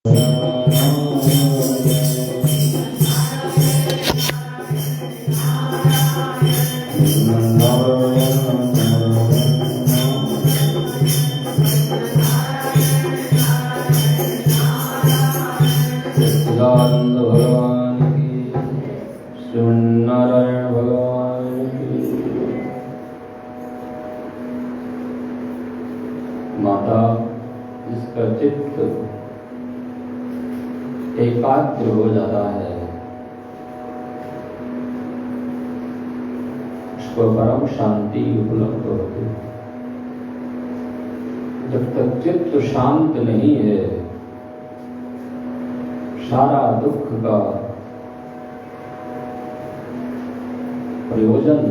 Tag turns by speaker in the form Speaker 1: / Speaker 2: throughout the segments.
Speaker 1: सच्चिदानंद भगवान की, श्रीमन्नारायण भगवान की। माता जिसका चित्त एकाग्र हो जाता है उसको परम शांति उपलब्ध होती है। जब तक चित्त शांत नहीं है सारा दुख का प्रयोजन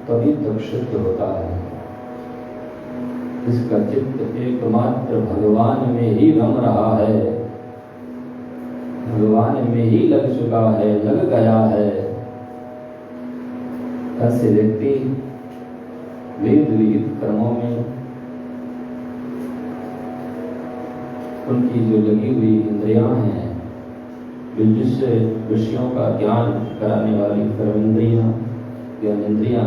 Speaker 1: तभी तक सिद्ध होता है। इसका चित्त एकमात्र भगवान में ही रम रहा है, भगवान में ही लग चुका है, लग गया है। ऐसे व्यक्ति वेद विहित कर्मों में उनकी जो लगी हुई इंद्रियां हैं, जो जिससे विषयों का ज्ञान कराने वाली कर्मेंद्रियां, ज्ञानेंद्रियां,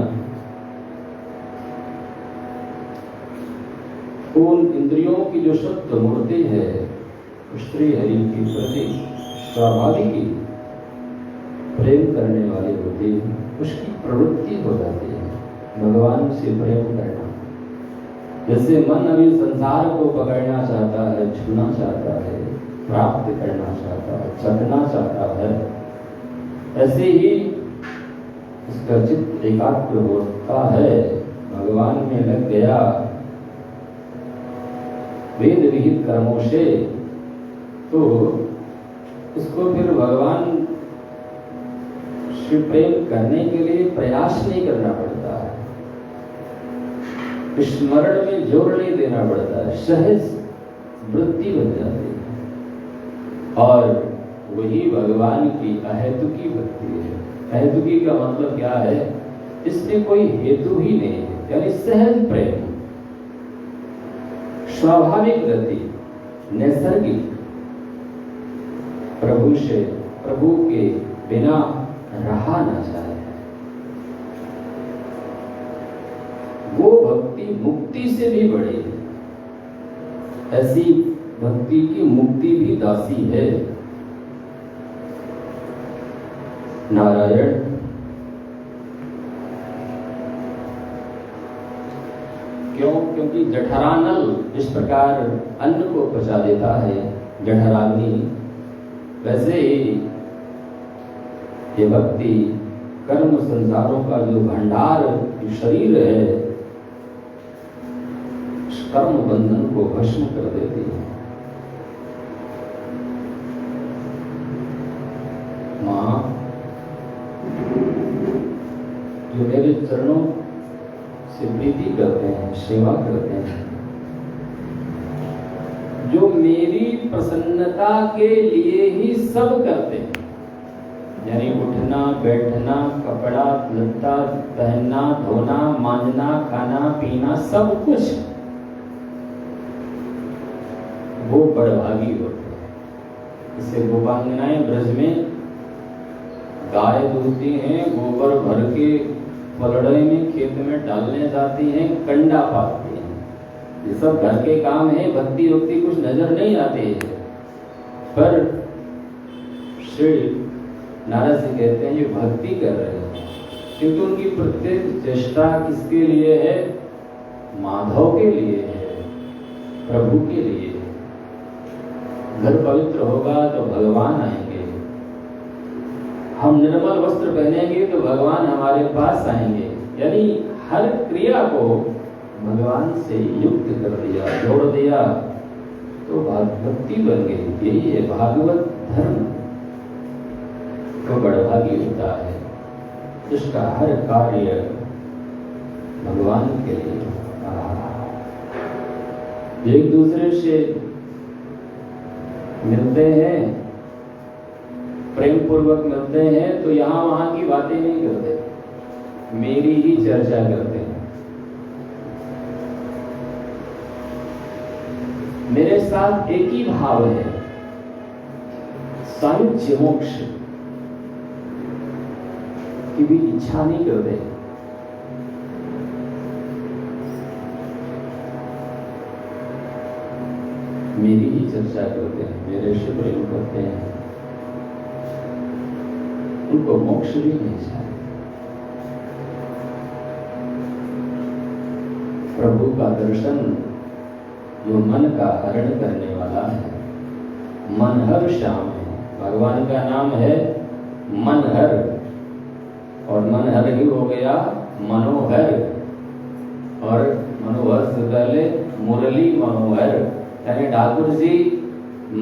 Speaker 1: उन इंद्रियों की जो शुद्ध मूर्ति है श्री हरि की प्रति स्वाभाविक प्रेम करने वाली होती है, उसकी प्रवृत्ति हो जाती है भगवान से प्रेम करना। जैसे मन अभी संसार को पकड़ना चाहता है, छूना चाहता है, प्राप्त करना चाहता है, चखना चाहता है, ऐसे ही इसका चित्त एकाग्र होता है, भगवान में लग गया वेद विहित कर्मों से, तो उसको फिर भगवान से प्रेम करने के लिए प्रयास नहीं करना पड़ता है, स्मरण में जोर नहीं देना पड़ता है, सहज वृत्ति बन जाती है। और वही भगवान की अहेतुकी भक्ति है। अहेतुकी का मतलब क्या है? इसमें कोई हेतु ही नहीं है, यानी सहज प्रेम, स्वाभाविक गति, नैसर्गिक, प्रभु से, प्रभु के बिना रहा ना जाए। वो भक्ति मुक्ति से भी बड़ी है। ऐसी भक्ति की मुक्ति भी दासी है। नारायण क्यों? क्योंकि जठरानल इस प्रकार अन्न को पचा देता है, जठराग्नि, वैसे ही ये भक्ति कर्म संसारों का जो भंडार शरीर है, कर्म बंधन को भस्म कर देती है। मां जो मेरे चरणों से प्रीति करते हैं, सेवा करते हैं, जो मेरी प्रसन्नता के लिए ही सब करते हैं, यानी उठना, बैठना, कपड़ा लत्ता पहनना, धोना, मांजना, खाना पीना, सब कुछ, वो बड़भागी होते हैं। इससे गोपांगनाएं ब्रज में गाय दूधती हैं, गोबर भर के पलड़े में खेत में डालने जाती हैं, कंडा पाती हैं। ये सब घर के काम है, भक्ति वक्ति कुछ नजर नहीं आते है। पर श्री नारद जी कहते हैं ये भक्ति कर रहे हैं, क्योंकि उनकी प्रत्येक चेष्टा किसके लिए है? माधव के लिए है, प्रभु के लिए। घर पवित्र होगा तो भगवान आएंगे, हम निर्मल वस्त्र पहनेंगे तो भगवान हमारे पास आएंगे। यानी हर क्रिया को भगवान से युक्त कर दिया, जोड़ दिया, तो भक्ति बन गई। यही है भागवत धर्म। तो बड़भागी होता है जिसका हर कार्य भगवान के लिए। एक दूसरे से मिलते हैं, प्रेम पूर्वक मिलते हैं, तो यहां वहां की बातें नहीं करते, मेरी ही चर्चा करते हैं। मेरे साथ एक ही भाव है, सायुज्य मोक्ष की भी इच्छा नहीं करते। मेरी ही चर्चा करते हैं, मेरे से प्रेम करते हैं, उनको मोक्ष भी नहीं चाहिए। प्रभु का दर्शन जो मन का हरण करने वाला है, मनहर श्याम है। भगवान का नाम है मनहर, और मनहर ही हो गया मनोहर, और मनोहर से पहले मुरली मनोहर, यानी ठाकुर जी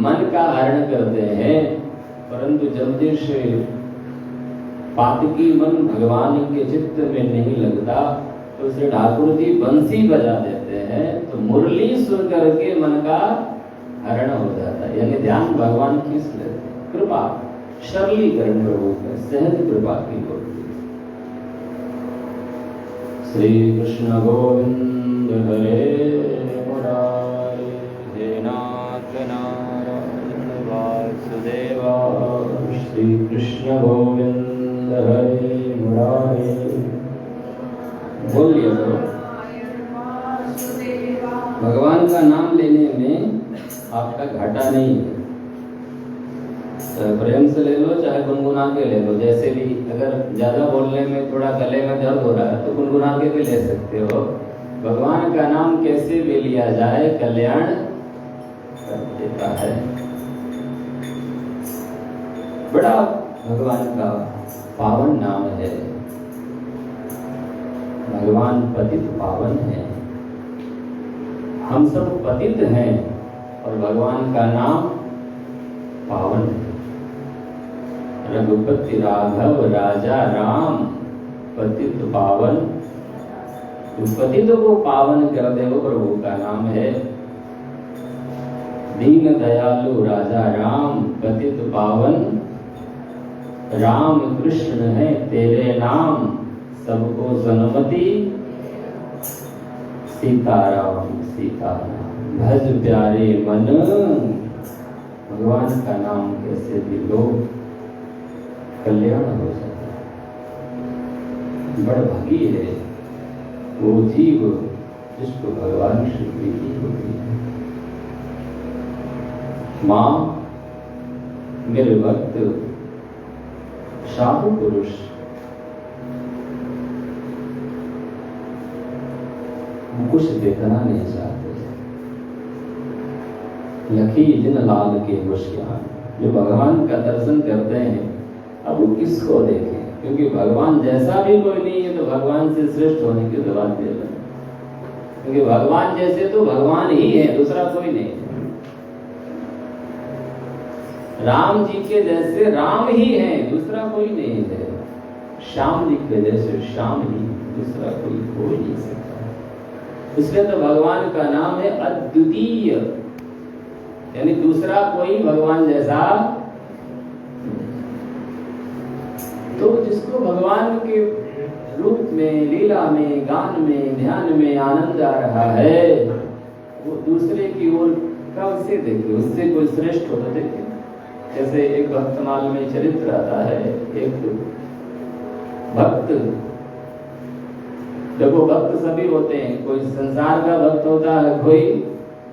Speaker 1: मन का हरण करते हैं। परंतु जब जिस पातकी मन भगवान के चित्त में नहीं लगता तो उसे ठाकुर जी बंसी बजा देते हैं, तो मुरली सुन करके मन का हरण हो जाता है। यानी ध्यान भगवान खींच लेते हैं। कृपा सरलीकरण प्रभु में सहज कृपा की होती है। श्री कृष्ण गोविंद हरे मुरारे, हे नाथ नारायण वासुदेवा। श्री कृष्ण गोविंद हरे मुरारे। बोलिए तो भगवान का नाम लेने में आपका घाटा नहीं है। प्रेम से ले लो चाहे गुनगुना के ले लो, जैसे भी। अगर ज्यादा बोलने में थोड़ा गले में दर्द हो रहा है तो गुनगुना के भी ले सकते हो। भगवान का नाम कैसे भी लिया जाए कल्याण कर देता है। बड़ा भगवान का पावन नाम है। भगवान पतित पावन है। हम सब पतित हैं और भगवान का नाम पावन है। रघुपति राघव राजा राम पतित पावन। पतित को पावन कर दे वो प्रभु का नाम है। दीन दयालु राजा राम पतित पावन। राम कृष्ण है तेरे नाम सबको सन्मति। सीताराम सीताराम भज प्यारे मन। भगवान का नाम कैसे भी लो कल्याण हो जाता है। बड़ भागी है वो जीव जिसको भगवान श्री प्रीति होती है। मां मेरे भक्त साधु पुरुष कुछ देखना नहीं चाहते। लखी जिन लाल के होशियार, जो भगवान का दर्शन करते हैं अब वो किसको देखें, क्योंकि भगवान जैसा भी कोई नहीं है तो भगवान से श्रेष्ठ होने की जवाब दे रहे हैं। क्योंकि भगवान जैसे तो भगवान ही है, दूसरा कोई नहीं है। राम जी के जैसे राम ही है, दूसरा कोई नहीं है। श्याम जी के जैसे श्याम ही, दूसरा कोई हो ही नहीं सकता। इसलिए तो भगवान का नाम है अद्वितीय, यानी दूसरा कोई भगवान जैसा। तो जिसको भगवान के रूप में, लीला में, गान में, ध्यान में आनंद आ रहा है, वो दूसरे की ओर कब से देखे, उससे कोई श्रेष्ठ हो तो देखे। जैसे एक भक्तमाल में चरित्र आता है, एक भक्त, देखो भक्त सभी होते हैं, कोई संसार का भक्त होता है, कोई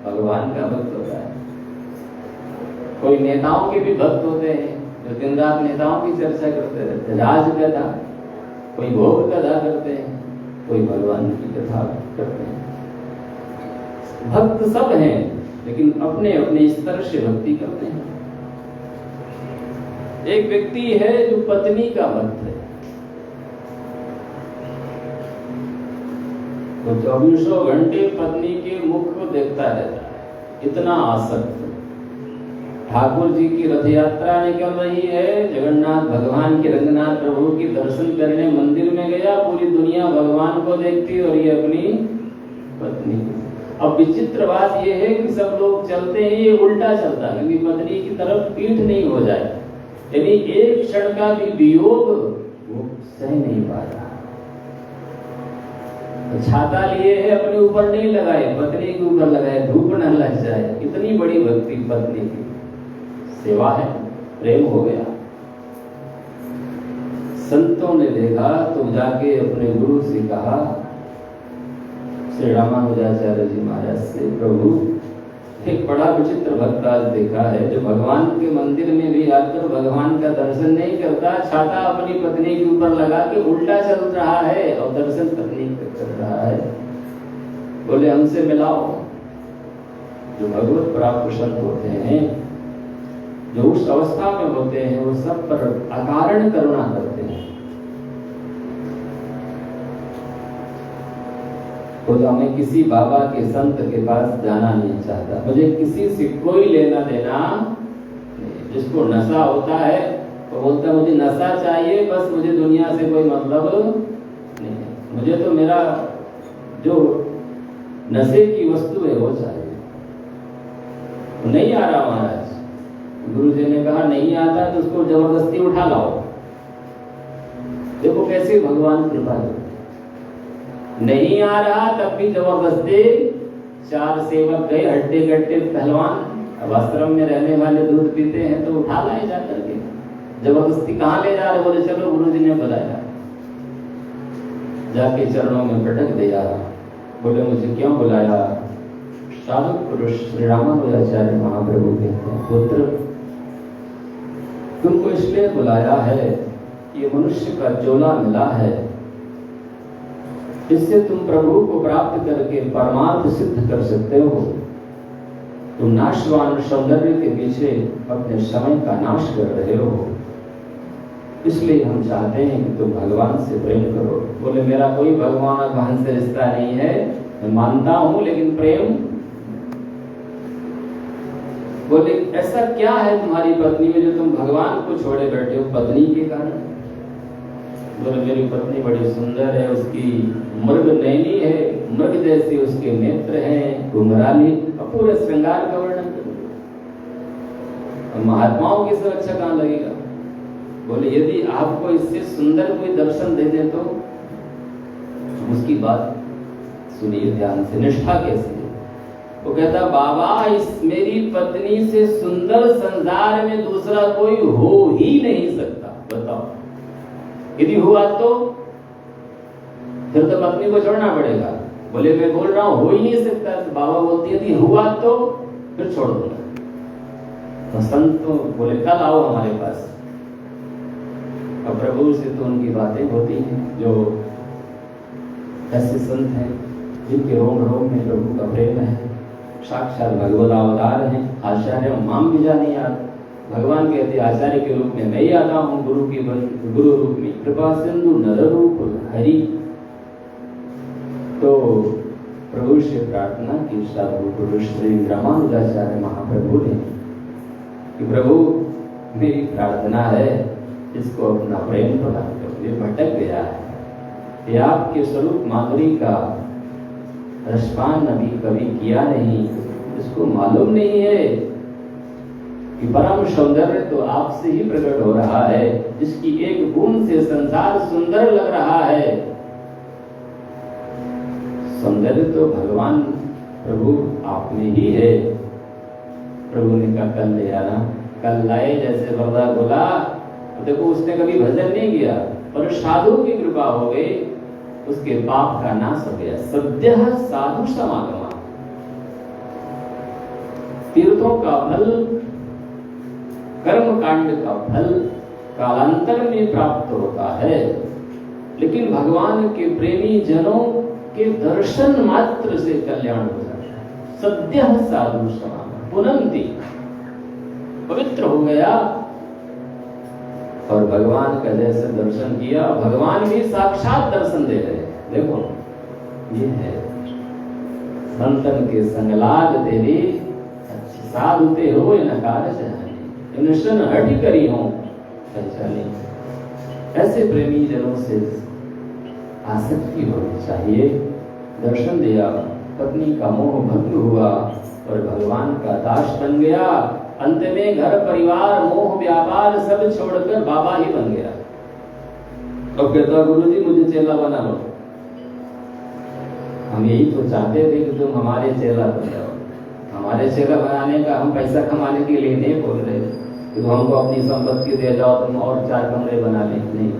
Speaker 1: भगवान का भक्त होता है। कोई नेताओं के भी भक्त होते हैं जो दिन रात नेताओं की चर्चा करते रहते हैं, राज कथा, कोई भोग कथा करते हैं, कोई भगवान की कथा करते हैं। भक्त सब हैं, लेकिन अपने अपने स्तर से भक्ति करते हैं। एक व्यक्ति है जो पत्नी का भक्त है, वो 24 घंटे पत्नी के मुख को देखता रहता है, इतना आसक्त। ठाकुर जी की रथ यात्रा निकल रही है, जगन्नाथ भगवान के रंगनाथ प्रभु की दर्शन करने मंदिर में गया, पूरी दुनिया भगवान को देखती और ये अपनी पत्नी। अब विचित्र बात ये है कि सब लोग चलते हैं, ये उल्टा चलता है, क्योंकि पत्नी की तरफ पीठ नहीं हो जाए, यानी एक क्षण का भी वियोग वो सह नहीं पा रहा। छाता लिए है, अपने ऊपर नहीं लगाए, पत्नी के ऊपर लगाए, धूप न लग जाए। इतनी बड़ी भक्ति पत्नी की सेवा है, प्रेम हो गया। संतों ने देखा तो जाके अपने गुरु से कहा, श्री रामानुजाचार्य जी महाराज से, प्रभु एक बड़ा विचित्र भक्त आज देखा है, जो भगवान के मंदिर में भी आकर भगवान का दर्शन नहीं करता, छाता अपनी पत्नी के ऊपर लगा के उल्टा चल रहा है और दर्शन पत्नी कर रहा है। बोले हमसे मिलाओ। जो भगवत प्राप्त संत होते हैं, जो उस अवस्था में होते हैं, वो सब पर अकारण करुणा करते हैं। तो हमें किसी बाबा के संत के पास जाना नहीं चाहता, मुझे किसी से कोई लेना देना नहीं। जिसको नशा होता है तो बोलता है मुझे नशा चाहिए, बस मुझे दुनिया से कोई मतलब नहीं, मुझे तो मेरा जो नशे की वस्तु है वो चाहिए। तो नहीं आ रहा महाराज, गुरु जी ने कहा नहीं आता तो उसको जबरदस्ती उठा लाओ। देखो कैसे भगवान कृपा है, नहीं आ रहा तब भी जबरदस्ती। 4 सेवक गए, हड्डे गड्ढे पहलवान, अब आश्रम में रहने वाले दूध पीते हैं तो उठा लाए जा करके। जबरदस्ती कहाँ ले जा रहे? बोले चलो गुरु जी ने बुलाया। जाके चरणों में पटक दिया। बोले मुझे क्यों बुलाया? साधु पुरुष श्री रामानुजाचार्य महाप्रभु कहते हैं, पुत्र तुमको इसलिए बुलाया है, ये मनुष्य का चोला मिला है, इससे तुम प्रभु को प्राप्त करके परमार्थ सिद्ध कर सकते हो। तुम नाशवान सौंदर्य के पीछे अपने समय का नाश कर रहे हो, इसलिए हम चाहते हैं कि तुम भगवान से प्रेम करो। बोले मेरा कोई भगवान से रिश्ता नहीं है, मैं मानता हूं लेकिन प्रेम। बोले ऐसा क्या है तुम्हारी पत्नी में जो तुम भगवान को छोड़े बैठे हो पत्नी के कारण? बोले मेरी पत्नी बड़ी सुंदर है, उसकी मृग नैनी है, मृग जैसे उसके नेत्र हैं, घुंघराली, पूरे श्रृंगार का वर्णन करोगे। महात्माओं की सब अच्छा कहां लगेगा? बोले यदि आपको इससे सुंदर कोई दर्शन दे दे तो उसकी बात सुनिए ध्यान से, निष्ठा कैसी है? वो कहता बाबा इस मेरी पत्नी से सुंदर संसार में दूसरा कोई हो ही नहीं सकता। बताओ यदि हुआ तो फिर तो पत्नी को छोड़ना पड़ेगा। बोले मैं बोल रहा हूं हो ही नहीं सकता। तो बाबा बोलती यदि हुआ तो फिर छोड़ दूंगा। तो संत तो बोले कल आओ हमारे पास। अब प्रभु से तो उनकी बातें होती हैं, जो ऐसे संत हैं जिनके रोम रोम में प्रभु का प्रेम है, साक्षात भगवत अवतार हैं। आचार्य माम भी जाने याद, भगवान कहते आचार्य के रूप में मैं ही आता हूँ, गुरु रूप में कृपा सिंधु नर रूप हरि। तो प्रभु से प्रार्थना की साधु पुरुष श्री रामानुजाचार्य महाप्रभु ने कि प्रभु मेरी प्रार्थना है इसको अपना प्रेम प्रदान करो। ये भटक गया है, ये आपके स्वरूप माधुरी का रसपान अभी कभी किया नहीं, इसको मालूम नहीं है कि परम सौंदर्य तो आपसे ही प्रकट हो रहा है, जिसकी एक बूंद से संसार सुंदर लग रहा है। सौंदर्य तो भगवान प्रभु आप में ही है। प्रभु ने कहा कल ले आना। कल लाए, जैसे वरदा बोला तो देखो उसने कभी भजन नहीं किया, पर साधु की कृपा हो गई, उसके पाप का नाश हो गया। सद्यः साधु समागमा, तीर्थों का फल, कर्म कांड का फल कालांतर में प्राप्त होता है, लेकिन भगवान के प्रेमी जनों के दर्शन मात्र से कल्याण हो जाता है। सद्यः साधु समागमा पुनंति, पवित्र हो गया और भगवान का जैसे दर्शन किया, भगवान भी साक्षात दर्शन दे रहे हैं। देखो ये है संतन के संगलाग तेरी साधु ते हो नकार जाने, निशन हटि करी हो पहचानी। ऐसे प्रेमी जनों से आसक्ति होनी चाहिए। दर्शन दिया, पत्नी का मोह भंग हुआ और भगवान का दास बन गया। अंत में घर परिवार मोह व्यापार सब छोड़कर बाबा ही बन गया। अब कहता गुरु जी मुझे चेला बना लो। हम यही तो चाहते थे कि तुम हमारे चेला बन जाओ। हमारे चेला बनाने का हम पैसा कमाने के लिए नहीं बोल रहे, कि हमको अपनी संपत्ति दे जाओ, तुम और 4 कमरे बना ले। नहीं,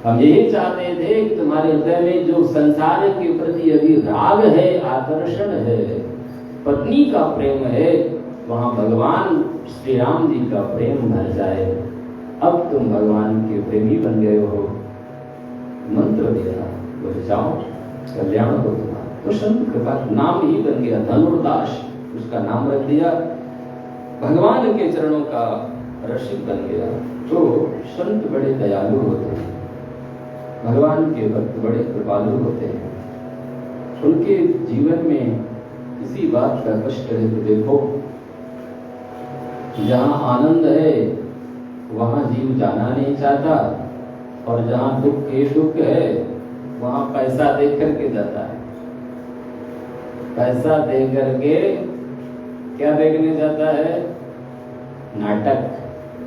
Speaker 1: हम यही चाहते थे कि तुम्हारे हृदय में जो संसार के प्रति अभी राग है, आकर्षण है, पत्नी का प्रेम है, वहां भगवान श्री राम जी का प्रेम भर जाए। अब तुम भगवान के प्रेमी बन गए हो, मंत्र दिया, बोले जाओ कल्याण हो तुम्हारा। तो शंख का नाम ही बन गया धनुर्दास, उसका नाम रख दिया, भगवान के चरणों का रसिक बन गया। तो संत बड़े दयालु होते हैं, भगवान के भक्त बड़े कृपालु होते हैं। उनके जीवन में किसी बात का कष्ट है तो देखो, जहां आनंद है वहां जीव जाना नहीं चाहता, और जहां दुख के दुख है वहां पैसा दे करके जाता है। पैसा दे करके क्या देखने जाता है? नाटक,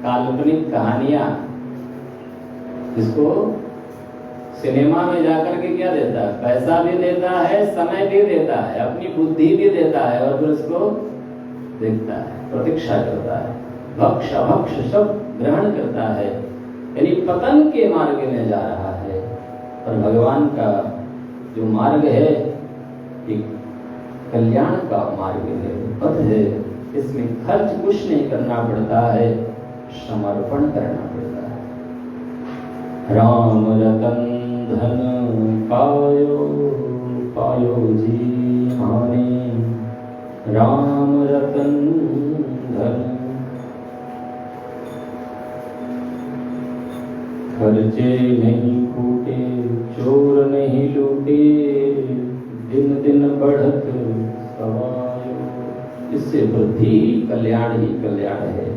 Speaker 1: काल्पनिक कहानियां। इसको सिनेमा में जाकर के क्या देता है? पैसा भी देता है, समय भी देता है, अपनी बुद्धि भी देता है, और फिर उसको देखता है, प्रतीक्षा करता है, भक्ष अभक्ष सब ग्रहण करता है, यानी पतन के मार्ग में जा रहा है। और भगवान का जो मार्ग है एक कल्याण का मार्ग है, पथ है। इसमें खर्च कुछ नहीं करना पड़ता है, समर्पण करना पड़ता है। राम रतन धन पायो पायो जी माने, राम रतन धन खर्चे नहीं कूटे, चोर नहीं लूटे, दिन दिन बढ़त सवायो। इससे वृद्धि कल्याण ही कल्याण है।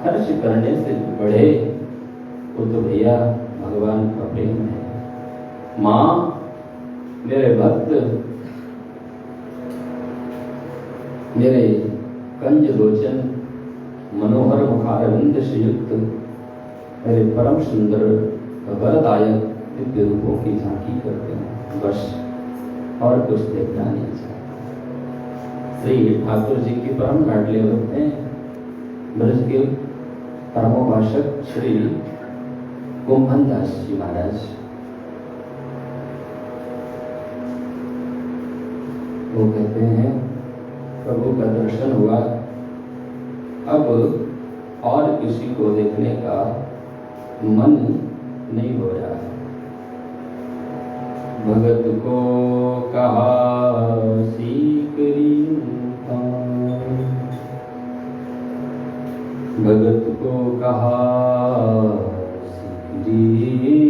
Speaker 1: खर्च करने से बढ़े वो तो भैया भगवान का प्रेम है। माँ, मेरे भक्त, मेरे कंज लोचन, मनोहर मुखारविंद से युक्त मेरे परम सुंदर वरदायक दिव्य रूपों की झांकी करते हैं, बस और कुछ देखना नहीं चाहता। श्री ठाकुर जी की परम लाडले भक्त हैं, ब्रज के परमोभाषक श्री कुंभन दास जी महाराज। वो कहते हैं प्रभु का दर्शन हुआ, अब और किसी को देखने का मन नहीं हो रहा है। भगत को कहा सीकरी, भगत को कहा सीकरी,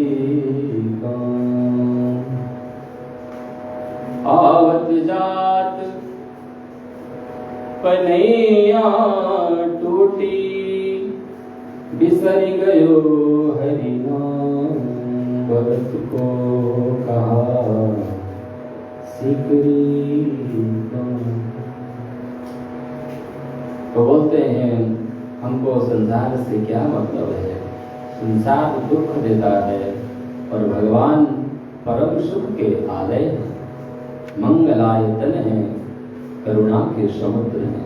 Speaker 1: आवत जात पनैया टूटी, बिसर गयो हरि नाम, भगत को कहा सीकरी। तो बोलते हैं हमको संसार से क्या मतलब है, संसार दुख देता है और भगवान परम सुख के आलय है, मंगलायतन है, करुणा के समुद्र है।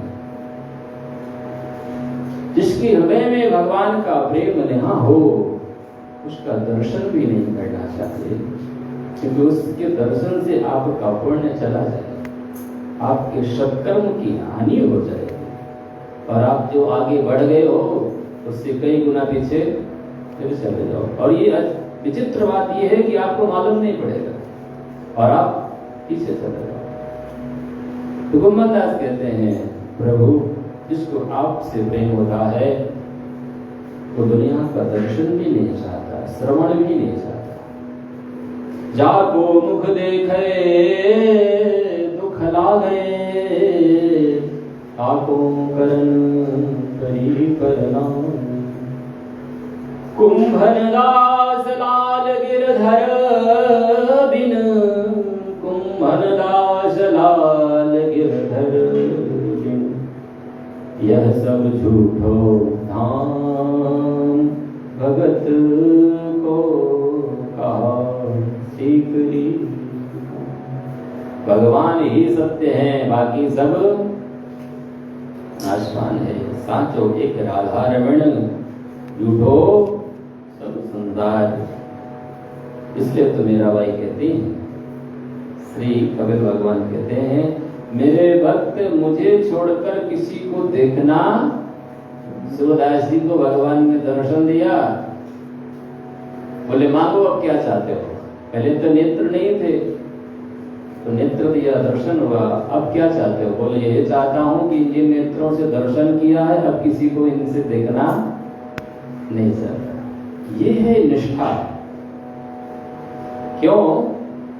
Speaker 1: जिसके हृदय में भगवान का प्रेम नेहा हो उसका दर्शन भी नहीं करना चाहते, क्योंकि उसके दर्शन से आपका पुण्य चला जाए, आपके सत्कर्म की हानि हो जाए, और आप जो आगे बढ़ गए हो उससे कई गुना पीछे फिर चले जाओ। और ये विचित्र बात ये है कि आपको मालूम नहीं पड़ेगा और आप पीछे चले जाओ। तो कुंभन दास कहते हैं प्रभु, जिसको आपसे प्रेम होता है वो दुनिया का दर्शन भी नहीं चाहता, श्रवण भी नहीं चाहता। जाको मुख देखे दुख लागे, आको करन करी करना। कुंभन दास लाल गिरधर बिन, कुंभन दास लाल गिरधर बिन, यह सब झूठो धाम, भगत को कहा सीकरी। भगवान ही सत्य हैं, बाकी सब आसमान है। साचो एक राधा रमण झूठो सब संसार। इसलिए तो मेरा भाई कहते हैं, श्री कबीर भगवान कहते हैं, मेरे भक्त मुझे छोड़कर किसी को देखना। सूरदास जी को भगवान ने दर्शन दिया, बोले मांगो अब क्या चाहते हो। पहले तो नेत्र नहीं थे, तो नेत्र दिया, दर्शन हुआ, अब क्या चाहते हो। बोले ये चाहता हूं कि जिन नेत्रों से दर्शन किया है अब किसी को इनसे देखना नहीं सर। ये है निष्ठा। क्यों?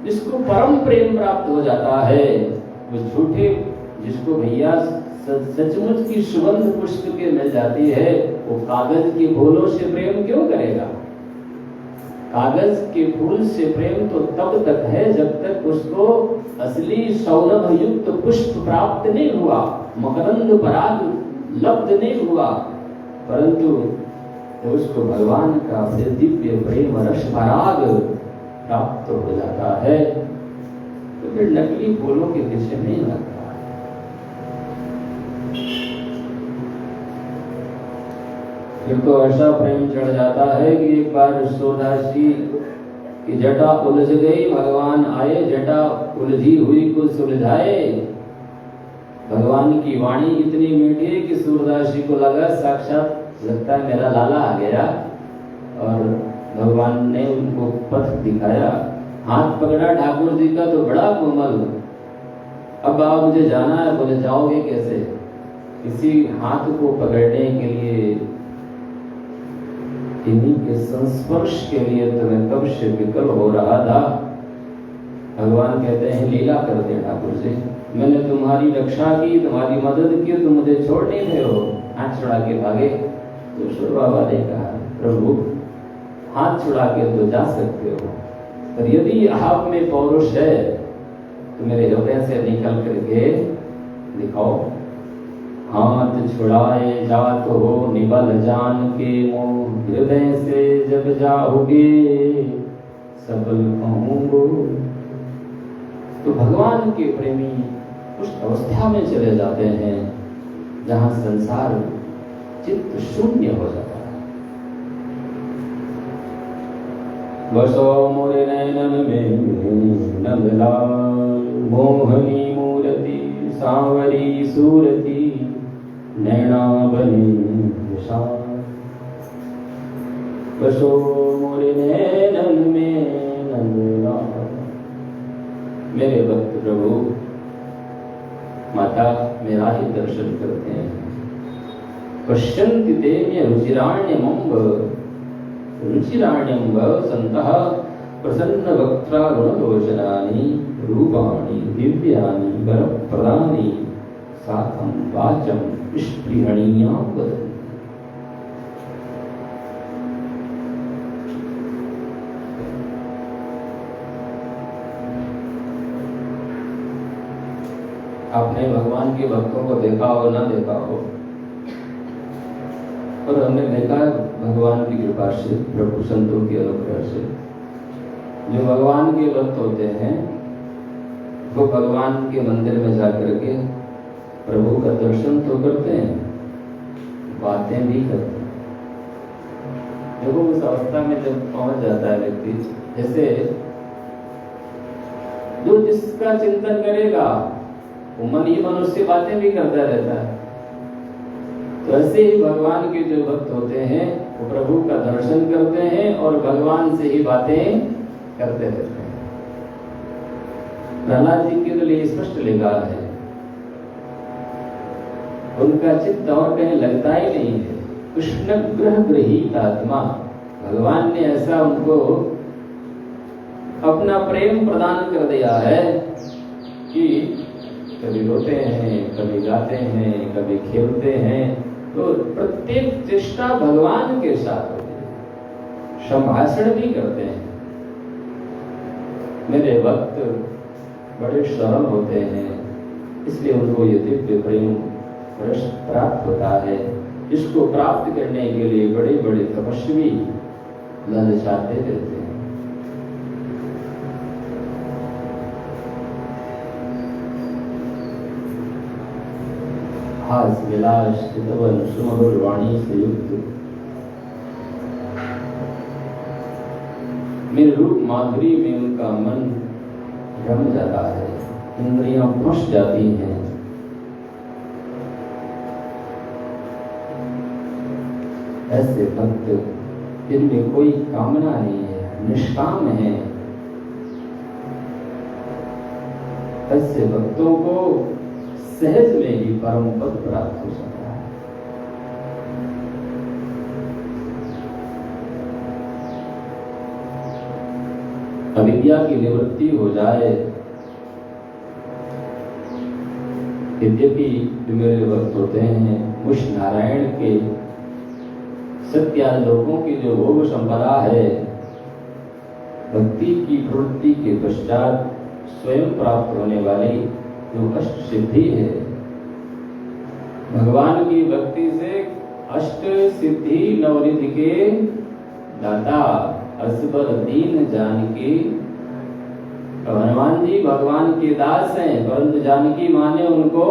Speaker 1: जिसको परम प्रेम प्राप्त हो जाता है, वो झूठे, जिसको भैया सचमुच की सुगंध पुष्प के मिल जाती है, वो कागज के फूलों से प्रेम क्यों करेगा। कागज के फूल से प्रेम तो तब तक है जब तक उसको असली सौरभ युक्त पुष्प प्राप्त नहीं हुआ, मकरंद पराग लब्ध नहीं हुआ। परंतु उसको भगवान का दिव्य प्रेम रस पराग प्राप्त हो जाता है, तो फिर नकली फूलों के पीछे नहीं लगता। फिर तो ऐसा प्रेम चढ़ जाता है कि एक बार सूरदास जी की जटा उलझ गई, भगवान आए, जटा उलझी हुई को सुलझाए। भगवान की वाणी इतनी मीठी कि सूरदास जी को लगा साक्षात लगता है मेरा लाला आ गया, और भगवान ने उनको पथ दिखाया, हाथ पकड़ा ठाकुर जी का तो बड़ा कोमल। अब बाबा मुझे जाना है। बोले जाओगे कैसे? किसी हाथ को पकड़ने के लिए, इन्हीं के संस्पर्श के लिए तुम्हें कब से विकल हो रहा था। भगवान कहते हैं लीला करते ठाकुर जी, मैंने तुम्हारी रक्षा की, तुम्हारी मदद की, तुम मुझे छोड़ नहीं रहे हो, हाथ छुड़ा के भागे। तो ईश्वर बाबा ने कहा प्रभु हाथ छुड़ा के तो जा सकते हो, पर यदि आप में पौरुष है तो मेरे हृदय से निकल करके दिखाओ। हाथ छुड़ाए जात हो निबल जान के मोह, हृदय से जब जाओगे सबल कहूँगो। तो भगवान के प्रेमी उस अवस्था में चले जाते हैं जहां संसार चित्त शून्य हो जाता है। बसो मोरे नैनन में नंदलाल, मोहनी मूर्ति सांवरी सूरती, नैना बनी विशाल। बसो मोरे नैनन में नंदलाल। मेरे भक्त प्रभु माता मेरा ही दर्शन करते हैं। पश्यन्ति ते मे रुचिराण्यमम्ब, रुचिराण्यम्ब सन्तः प्रसन्न वक्त्रा गुणलोचनानि, रूपाणि दिव्यानि वरप्रदानि, साकं वाचं स्पृहणीयां वदन्ति। आपने भगवान के भक्तों को देखा हो ना देखा हो, और हमने देखा है भगवान की कृपा से, प्रभु संतों की अनुग्रह से, जो भगवान के भक्त होते हैं वो भगवान के मंदिर में जाकर के प्रभु का दर्शन तो करते हैं, बातें भी करते हैं। देखो उस अवस्था में जब पहुंच जाता है व्यक्ति, जैसे जो जिसका चिंतन करेगा वो मन ही मन उससे बातें भी करता रहता है। तो ऐसे ही भगवान के जो भक्त होते हैं वो प्रभु का दर्शन करते हैं और भगवान से ही बातें करते रहते हैं। प्रहलाद जी के लिए स्पष्ट लिखा है, उनका चित्त और कहीं लगता ही नहीं है। कृष्ण ग्रह गृहीत आत्मा, भगवान ने ऐसा उनको अपना प्रेम प्रदान कर दिया है कि कभी रोते हैं, कभी गाते हैं, कभी खेलते हैं, तो प्रत्येक चेष्टा भगवान के साथ होती है, संभाषण भी करते हैं। मेरे भक्त बड़े सरल होते हैं, इसलिए उनको ये दिव्य प्रेम रस प्राप्त होता है। इसको प्राप्त करने के लिए बड़े बड़े तपस्वी ललचाते रहते हैं। हास विलास चितवन सुमधुर वाणी से युक्त मेरे रूप माधुरी में उनका मन रम जाता है, इंद्रियां फंस जाती हैं। ऐसे भक्त जिनमें कोई कामना नहीं है, निष्काम है, ऐसे भक्तों को सहज में ही परम पद प्राप्त हो सकता है। अविद्या की निवृत्ति हो जाए, यद्यपि मेरे भक्त होते हैं मुझ नारायण के सत्यालोकों की जो भोग संपदा है, भक्ति की प्रवृत्ति के पश्चात स्वयं प्राप्त होने वाली जो अष्ट सिद्धि है, भगवान की भक्ति से अष्ट सिद्धि नवनिधि के दाता असबर दीन जानकी। हनुमान जी भगवान के दास हैं, परंतु जानकी माँ ने उनको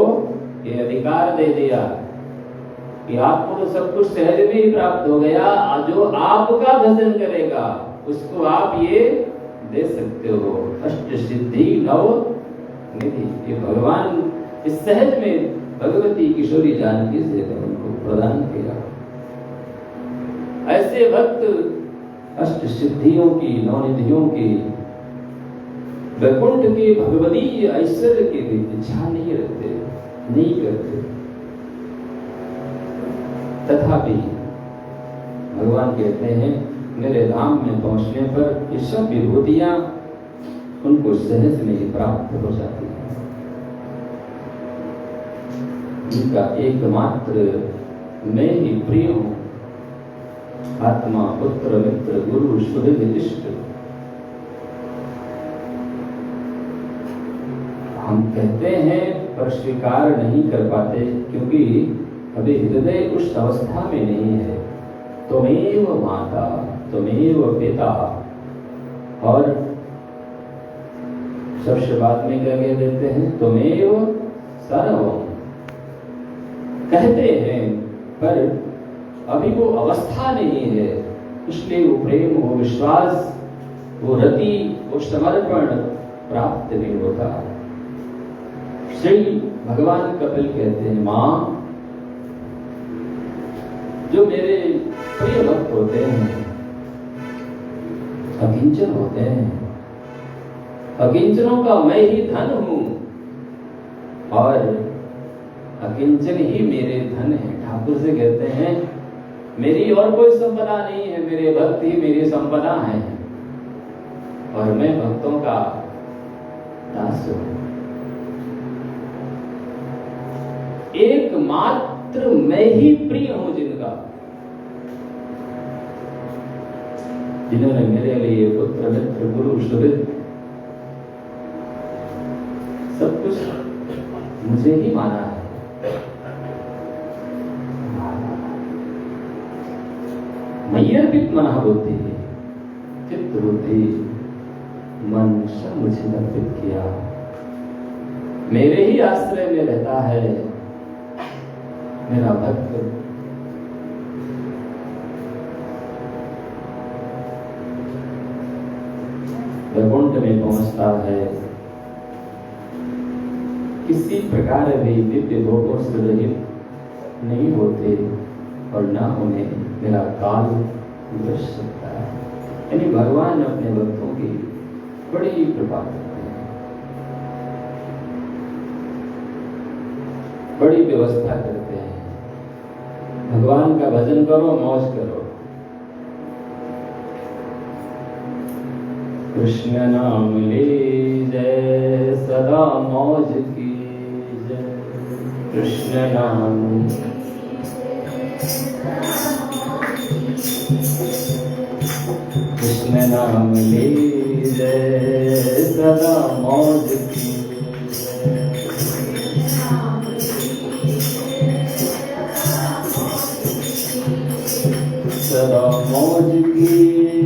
Speaker 1: ये अधिकार दे दिया कि आपको तो सब कुछ सहज में ही प्राप्त हो गया, जो आपका भजन करेगा उसको आप ये दे सकते हो। अष्ट सिद्धि नव निधि, ये भगवान इस सहज में भगवती किशोरी जानकी से उनको प्रदान किया। ऐसे भक्त अष्ट सिद्धियों की नवनिधियों की वैकुंठ के भगवती ऐश्वर्य की इच्छा नहीं रखते, नहीं करते, तथापि भगवान कहते हैं मेरे धाम में पहुंचने पर ये सब विभूतियां उनको सहज में ही प्राप्त हो जाती है। इनका एकमात्र मैं ही प्रिय हूं, आत्मा पुत्र मित्र गुरु सुहृद इष्ट। हम कहते हैं पर स्वीकार नहीं कर पाते, क्योंकि अभी हृदय उस अवस्था में नहीं है। त्वमेव माता त्वमेव पिता, और सबसे बाद में क्या कह देते हैं, त्वमेव सर्वम् कहते हैं, पर अभी वो अवस्था नहीं है, इसलिए वो प्रेम, वो विश्वास, वो रति, वो समर्पण प्राप्त नहीं होता। श्री भगवान कपिल कहते हैं मां, जो मेरे प्रिय भक्त होते हैं अकिंचन होते हैं, अकिंचनों का मैं ही धन हूं और अकिंचन ही मेरे धन है। ठाकुर से कहते हैं मेरी और कोई संपदा नहीं है, मेरे भक्त ही मेरी संपदा है और मैं भक्तों का दास हूं। एकमात्र मैं ही प्रिय हूं जिनका, जिन्होंने मेरे लिए पुत्र मित्र गुरु सुहृद सब कुछ मुझे ही माना है। मयि अर्पित मनः बुद्धि चित्त बुद्धि मन सब मुझे अर्पित किया, मेरे ही आश्रय में रहता है मेरा भक्त। वैकुंठ में पहुंचता है, किसी प्रकार भी दिव्य भोगों से रहित नहीं होते और ना उन्हें मेरा काल बच सकता है। यानी भगवान अपने भक्तों की बड़ी कृपा करते हैं, बड़ी व्यवस्था करते हैं। भगवान का भजन करो, मौज करो। कृष्ण नाम लीजय सदा मौज की जय, कृष्ण नाम कृष्ण नाम लीजय सदा मौज की सदा मौज की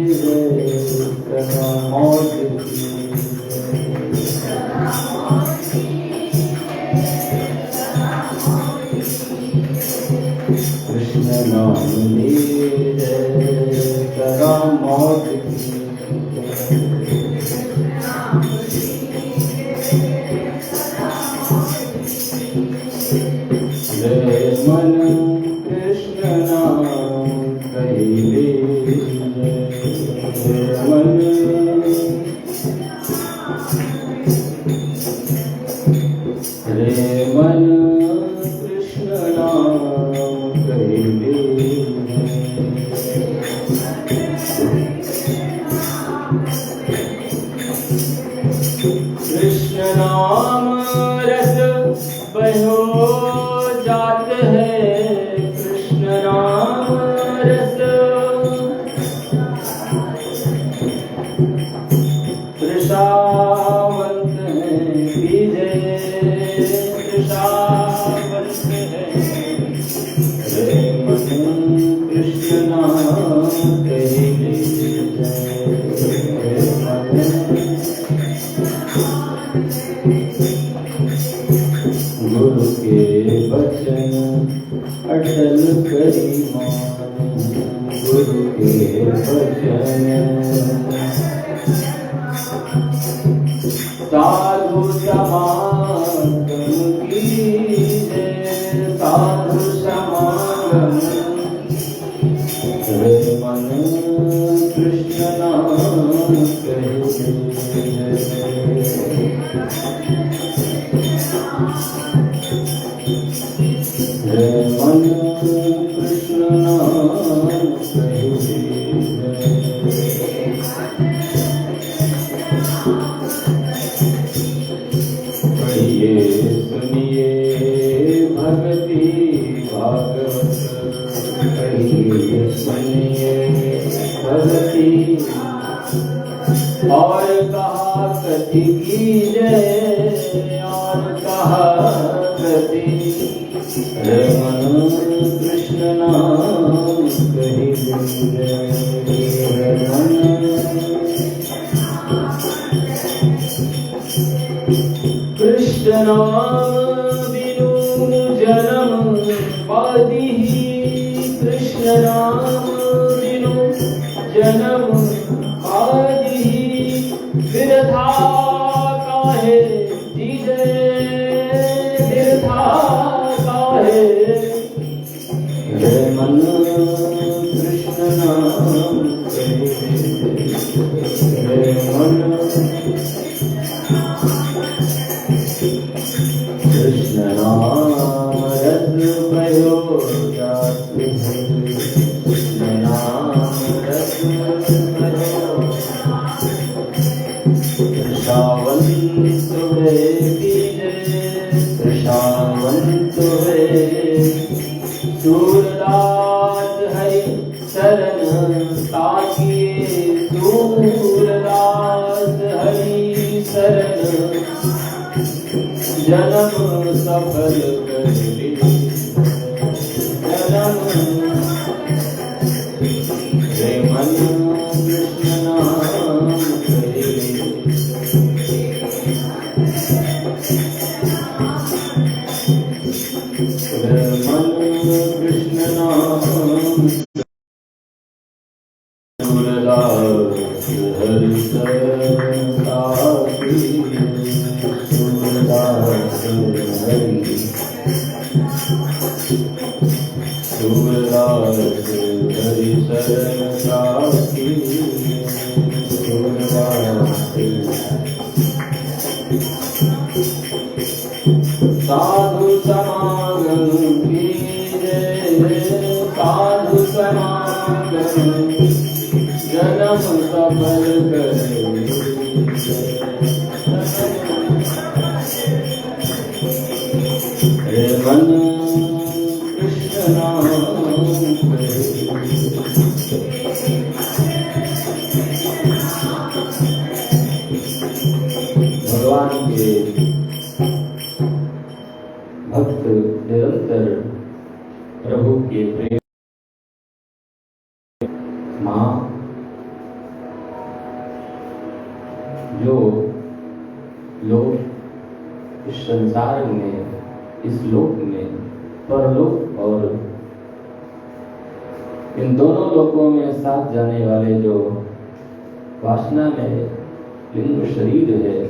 Speaker 1: जय, सदा मौज की कहिले मन रे मन कृष्ण नाम कहिले कृष्ण नाम रस बहो जात है कृष्ण नाम रस तृषावंत है विजय तृषावंत है रे मन कृष्ण नाम कहिले गुरु के वचन अटल करी मान गुरु के वचन साधु समागम कीजिए साधु समागम रे मन कृष्ण नाम कहिले रे मन कृष्ण नाम कहिले पढ़िए सुनिए भक्ति भागवत पढ़िए सुनिए भक्ति और कहा कथि कीजिए और कहा कथि रे मन कृष्ण नाम कहिले रे मन कृष्ण नाम बिनु जन्म पादी कृष्ण नाम बिनु जन्म पादी बिरथा काहे जीजे बिरथा काहे रे मन कृष्ण नाम कहिले रे मन कृष्ण नाम रस भयो जात है कृष्ण नाम रस भयो तृषावंत वे तृषावंत वे सूरदास हरि शरण ताकिए सूरदास हरि शरण जन्म सफल कर ले जन्म रे मन कृष्ण नाम कहिले रे मन कृष्ण नाम सूरदास हरि शरण ताकिए सूरदास हरि सूरदास हरि शरण ताकिए सूरदास साधु समागम कीजिए साधु समागम जन्म सफल करे रे मन कृष्ण नाम भगवान के भक्त निरंतर प्रभु के प्रेम माँ जो लोग इस संसार में इस लोक में परलोक और इन दोनों लोकों में साथ जाने वाले जो वासना में लिंग शरीर है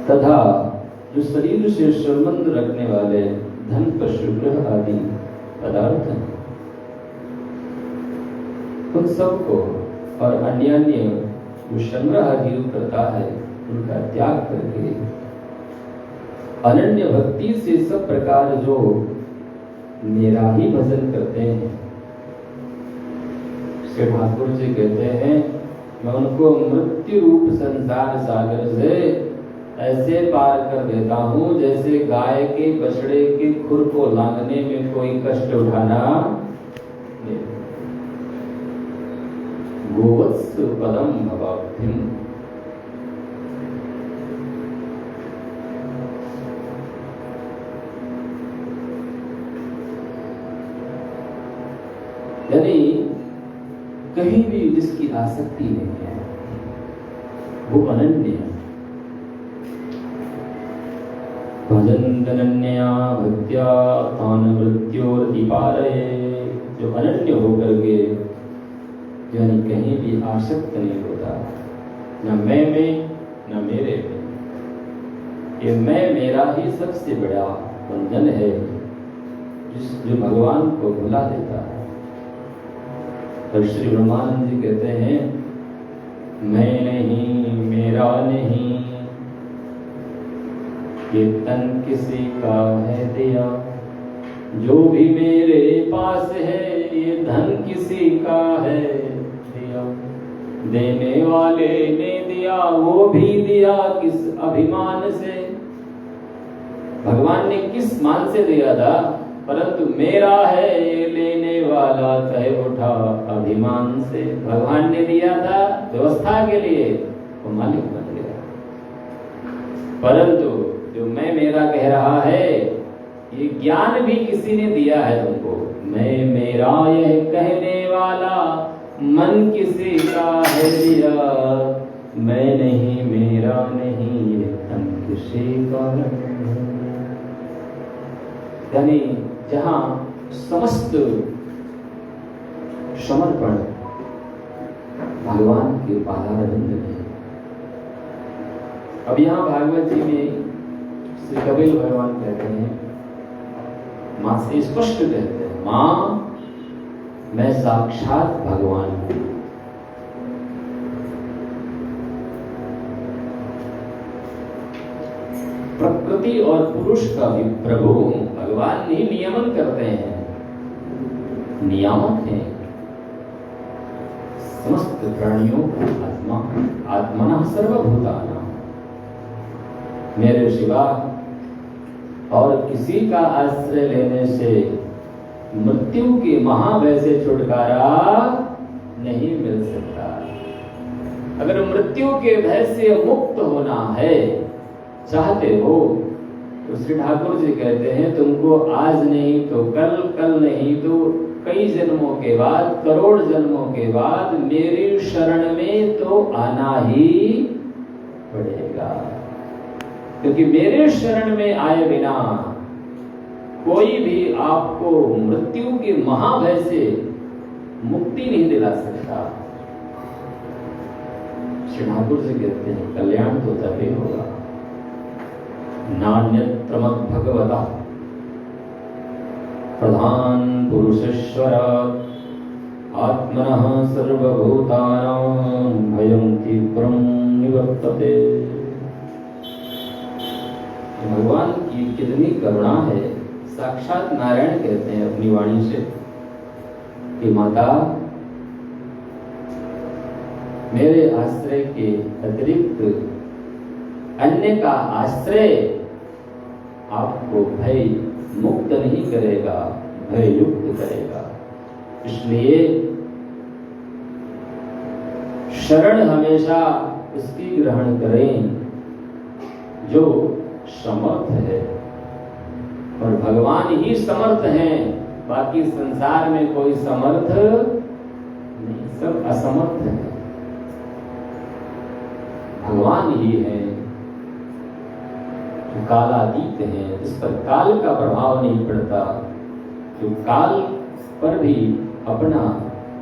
Speaker 1: तथा जो शरीर से संबंध रखने वाले धन पशु ग्रह आदि पदार्थ हैं उन सबको और अन्य जो संग्रह जीव करता है उनका त्याग करके अनन्य भक्ति से सब प्रकार जो मेरा ही भजन करते हैं, श्री ठाकुर जी कहते हैं मैं उनको मृत्यु रूप संसार सागर से ऐसे पार कर देता हूं जैसे गाय के बछड़े के खुर को लांघने में कोई कष्ट उठाना नहीं। गोवत्स पदम भवाब्धिम, यानी कहीं भी जिसकी आसक्ति नहीं है वो अनन्य है। भजन्तनन्या भक्त्या तान मृत्योरतिपारये, जो अनन्य होकर के यानी कहीं भी आसक्त नहीं होता, न मैं में न मेरे में। ये मैं मेरा ही सबसे बड़ा बंधन है जो भगवान को भुला देता है। तो श्री ब्रह्मानंद जी कहते हैं मैं नहीं मेरा नहीं, ये तन किसी का है दिया, जो भी मेरे पास है ये धन किसी का है दिया। देने वाले ने दिया वो भी दिया किस अभिमान से, भगवान ने किस मान से दिया था, परंतु मेरा है ये लेने वाला कह उठा अभिमान से। भगवान ने दिया था व्यवस्था के लिए, वो मालिक बन गया, परंतु जो मैं मेरा कह रहा है ये ज्ञान भी किसी ने दिया है तुमको। मैं मेरा यह कहने वाला मन किसी का है दिया, मैं नहीं मेरा नहीं ये तन किसी का नहीं। यानी जहां समस्त समर्पण भगवान के पादारविंद में। अब यहाँ भागवत जी में श्री कपिल भगवान कहते हैं, मां से स्पष्ट कहते हैं मां मैं साक्षात भगवान हूं। प्रकृति और पुरुष का भी प्रभु हूं। भगवान ही नियमन करते हैं, नियामक हैं समस्त प्राणियों को। आत्मा आत्मना सर्वभूतानां, मेरे सिवा और किसी का आश्रय लेने से मृत्यु के महाभय से छुटकारा नहीं मिल सकता। अगर मृत्यु के भय से मुक्त होना है चाहते हो तो श्री ठाकुर जी कहते हैं तुमको आज नहीं तो कल, कल नहीं तो कई जन्मों के बाद, करोड़ जन्मों के बाद मेरी शरण में तो आना ही पड़ेगा। क्योंकि मेरे शरण में आए बिना कोई भी आपको मृत्यु के महाभय से मुक्ति नहीं दिला सकता। श्री ठाकुर जी कहते हैं कल्याण तो तभी होगा नान्यत्र मद् भगवता प्रधान पुरुषेश्वर आत्मनः सर्वभूतानां भयं तीव्रं निवर्तते। भगवान की कितनी करुणा है। साक्षात नारायण कहते हैं अपनी वाणी से कि माता मेरे आश्रय के अतिरिक्त अन्य का आश्रय आपको भय मुक्त नहीं करेगा, भय युक्त करेगा। इसलिए शरण हमेशा उसकी ग्रहण करें जो समर्थ है, और भगवान ही समर्थ हैं। बाकी संसार में कोई समर्थ नहीं, सब असमर्थ है। भगवान ही है जो कालातीत है, जिस पर काल का प्रभाव नहीं पड़ता, जो काल पर भी अपना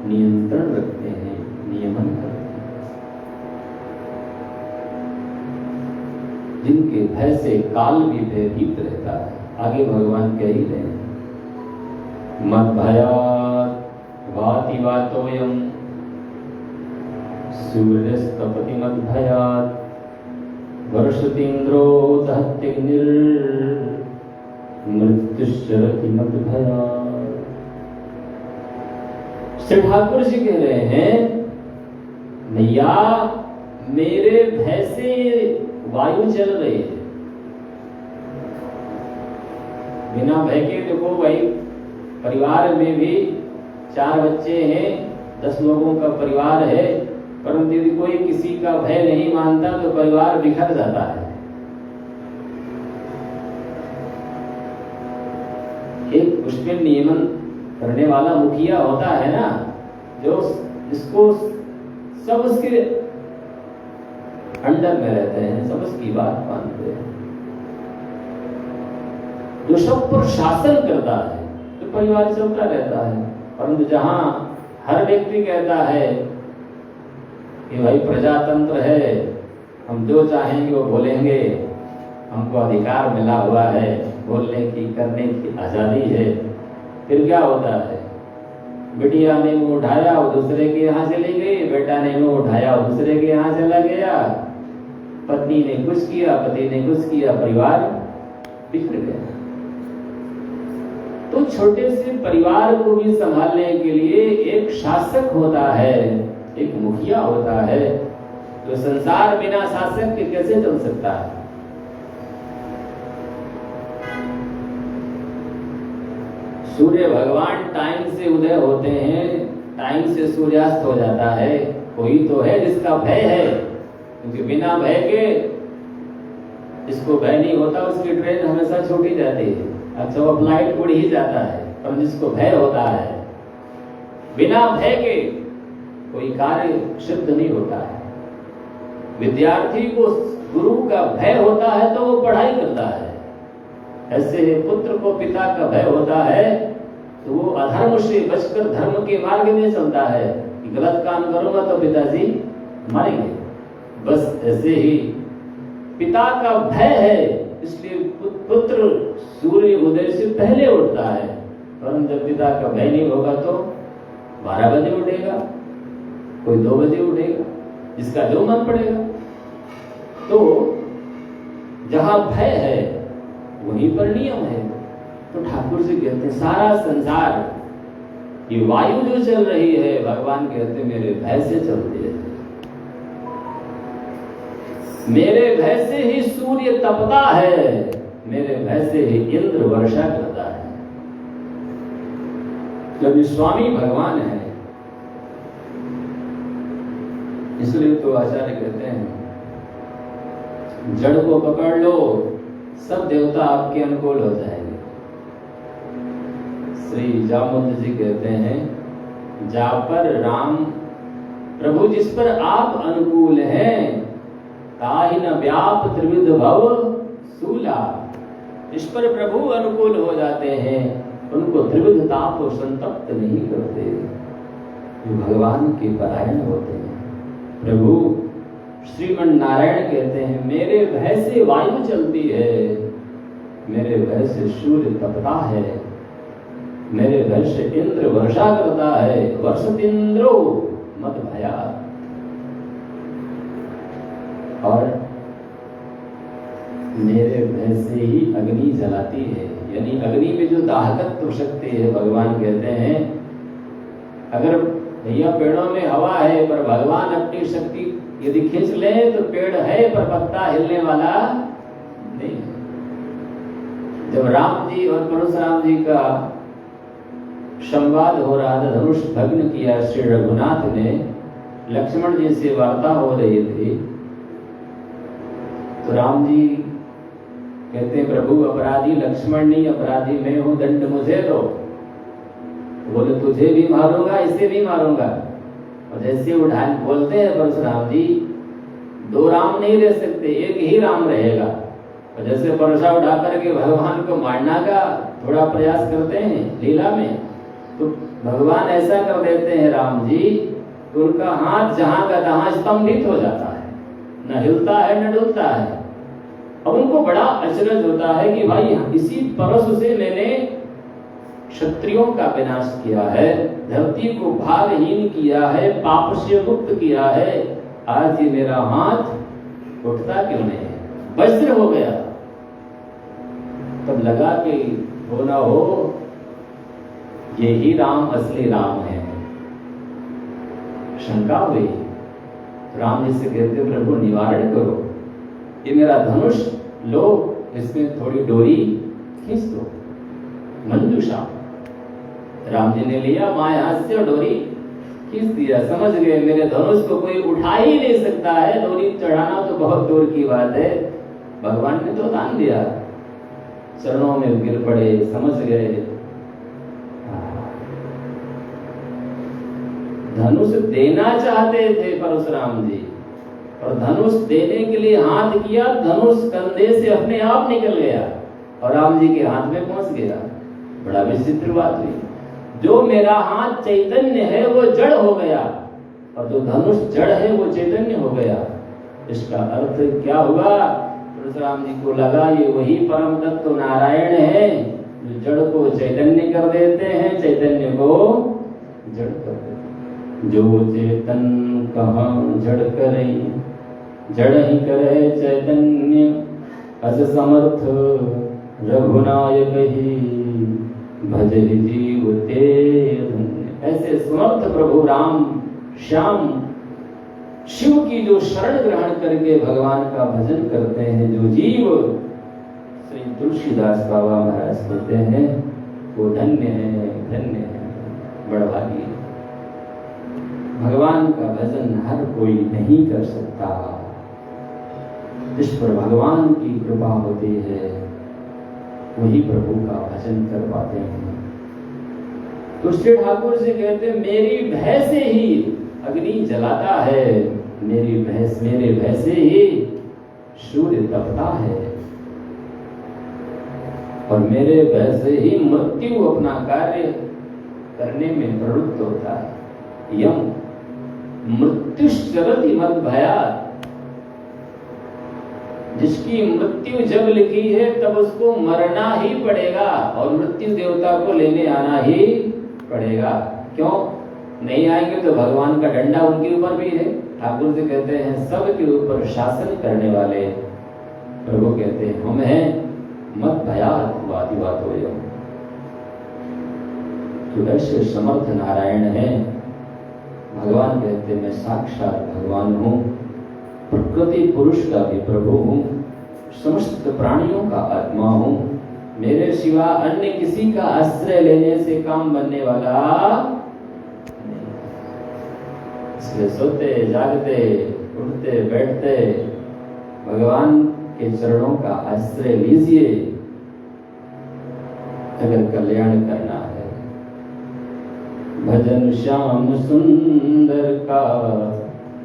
Speaker 1: नियंत्रण रखते हैं, नियमन करते हैं, जिनके भय से काल भी भयभीत रहता है। आगे भगवान कह ही रहे हैं मद्भयात् वाति वातोयम् सूर्यस्तपति मद्भयात् वर्षतीन्द्रो दहत्यग्निर्मृत्युश्चरति मद्भयात्। श्री ठाकुर जी कह रहे हैं, मैया मेरे भय से वायु चल रही है। बिना भय के देखो भाई, परिवार में भी 4 बच्चे हैं, 10 लोगों का परिवार है, परंतु यदि कोई किसी का भय नहीं मानता तो परिवार बिखर जाता है। एक पुष्पिन नियमन करने वाला मुखिया होता है ना, जो इसको सब उसके अंडर में रहते हैं, सब उसकी बात मानते हैं, जो सब पर शासन करता है, तो परिवार चलता रहता है। परंतु जहां हर व्यक्ति कहता है कि भाई प्रजातंत्र है, हम जो चाहेंगे वो बोलेंगे, हमको अधिकार मिला हुआ है, बोलने की करने की आजादी है, फिर क्या होता है? बिटिया ने मुंह उठाया वो दूसरे के यहाँ चली गई, बेटा ने मुंह उठाया वो दूसरे के यहाँ चला गया, पत्नी ने कुछ किया, पति ने कुछ किया, परिवार बिखर गया। तो छोटे से परिवार को भी संभालने के लिए एक शासक होता है, एक मुखिया होता है। तो संसार बिना शासक के कैसे चल सकता है? सूर्य भगवान टाइम से उदय होते हैं, टाइम से सूर्यास्त हो जाता है। कोई तो है जिसका भय है, क्योंकि बिना भय के, जिसको भय नहीं होता उसकी ट्रेन हमेशा छूटी जाती है। अच्छा वो फ्लाइट उड़ ही जाता है, पर जिसको भय होता है, बिना भय के कोई कार्य सिद्ध नहीं होता है। विद्यार्थी को गुरु का भय होता है तो वो पढ़ाई करता है। ऐसे पुत्र को पिता का भय होता है तो वो अधर्म से बचकर धर्म के मार्ग में चलता है कि गलत काम करूंगा तो पिताजी मारेंगे। बस ऐसे ही पिता का भय है, इसलिए पुत्र सूर्य उदय से पहले उठता है। परंतु जब पिता का भय नहीं होगा तो 12 बजे उठेगा, कोई 2 बजे उठेगा, जिसका जो मन पड़ेगा। तो जहां भय है वहीं पर नियम है। तो ठाकुर जी कहते हैं सारा संसार, ये वायु जो चल रही है, भगवान कहते हैं मेरे भय से चलती है। मेरे भय से ही सूर्य तपता है, मेरे भय से ही इंद्र वर्षा करता है। जब स्वामी भगवान है, इसलिए तो आचार्य कहते हैं जड़ को पकड़ लो, सब देवता आपके अनुकूल हो जाएंगे। श्री जामुन जी कहते हैं, जा पर राम प्रभु जिस पर आप अनुकूल हैं, ताहि न व्याप त्रिविध भव सूला। इस पर प्रभु अनुकूल हो जाते हैं, उनको त्रिविध ताप संतप्त नहीं करते, जो भगवान के परायण होते हैं। प्रभु श्रीमन नारायण कहते हैं मेरे भय से वायु चलती है, मेरे भय से सूर्य तपता है, मेरे भय से इंद्र वर्षा करता है। वर्षतीन्द्रो मत भया। और मेरे भय से ही अग्नि जलाती है, यानी अग्नि में जो दाहकत्व शक्ति है, भगवान कहते हैं अगर भैया पेड़ों में हवा है पर भगवान अपनी शक्ति यदि खींच ले तो पेड़ है पर पत्ता हिलने वाला नहीं। जब राम जी और परशुराम जी का संवाद हो रहा था, धनुष भग्न किया श्री रघुनाथ ने, लक्ष्मण जी से वार्ता हो रही थी, तो राम जी कहते हैं प्रभु अपराधी लक्ष्मण नहीं, अपराधी मैं हूं, दंड मुझे दो। बोले तुझे भी मारूंगा, इसे भी मारूंगा। और जैसे उठा बोलते हैं परशुराम जी, 2 राम नहीं रह सकते, एक ही राम रहेगा। और जैसे परशा उठा करके भगवान को मारना का थोड़ा प्रयास करते हैं लीला में, तो भगवान ऐसा कर देते हैं राम जी, उनका हाथ जहां का तहां स्तंभित हो जाता है, न हिलता है न डुलता है। अब उनको बड़ा अचरज होता है कि भाई इसी परशु से मैंने क्षत्रियों का विनाश किया है, धरती को भागहीन किया है, पाप से मुक्त किया है, आज ये मेरा हाथ उठता क्यों नहीं है? वज्र हो गया। तब लगा कि हो ना हो ये ही राम असली राम है। शंका हुई, राम जी से कहते प्रभु निवारण करो, ये मेरा धनुष लो, इसमें थोड़ी डोरी खींच दो। मंजूषा राम जी ने लिया, माया हाथ से डोरी खींच दिया। समझ गए मेरे धनुष को कोई उठा ही नहीं सकता है, डोरी चढ़ाना तो बहुत दूर की बात है। भगवान ने तो दान दिया, चरणों में गिर पड़े, समझ गए। धनुष देना चाहते थे परशुराम जी, और धनुष देने के लिए हाथ किया, धनुष कंधे से अपने आप निकल गया और राम जी के हाथ में पहुंच गया। बड़ा विचित्र बात हुई। जो मेरा हाथ चैतन्य है वो जड़ हो गया, और जो धनुष जड़ है वो चैतन्य हो गया। इसका अर्थ क्या हुआ? परशुराम जी को लगा ये वही परम तत्व नारायण है, जो जड़ को चैतन्य कर देते हैं, चैतन्य को जड़ कर देते हैं। जो चेतन कहाँ जड़ करे, जड़ ही करे चैतन्य, अस समर्थ रघुनायक ही भज जीव ते। ऐसे समर्थ प्रभु राम श्याम शिव की जो शरण ग्रहण करके भगवान का भजन करते हैं, जो जीव, श्री तुलसीदास बाबा महाराज कहते हैं, वो धन्य है, धन्य है, बड़ा भागी। भगवान का भजन हर कोई नहीं कर सकता, जिस पर भगवान की कृपा होती है वही प्रभु का भजन कर पाते हैं। तो श्री ठाकुर जी कहते, मेरी भय से ही अग्नि जलाता है, मेरे भय से ही सूर्य तपता है, और मेरे भय से ही मृत्यु अपना कार्य करने में प्रवृत्त होता है। यम मृत्युश्चरति मद भयात्, जिसकी मृत्यु जब लिखी है तब उसको मरना ही पड़ेगा, और मृत्यु देवता को लेने आना ही पड़ेगा। क्यों नहीं आएंगे? तो भगवान का डंडा उनके ऊपर भी है। ठाकुर जी कहते हैं सबके ऊपर शासन करने वाले प्रभु कहते हैं हम हैं मत भयात् वादिवातो यम। तो ऐसे समर्थ नारायण है। भगवान कहते मैं साक्षात भगवान हूँ, प्रकृति पुरुष का भी प्रभु हूँ, समस्त प्राणियों का आत्मा हूँ, मेरे सिवा अन्य किसी का आश्रय लेने से काम बनने वाला नहीं। इसलिए सोते जागते उठते बैठते भगवान के चरणों का आश्रय लीजिए अगर कल्याण करना है। भजन श्याम सुंदर का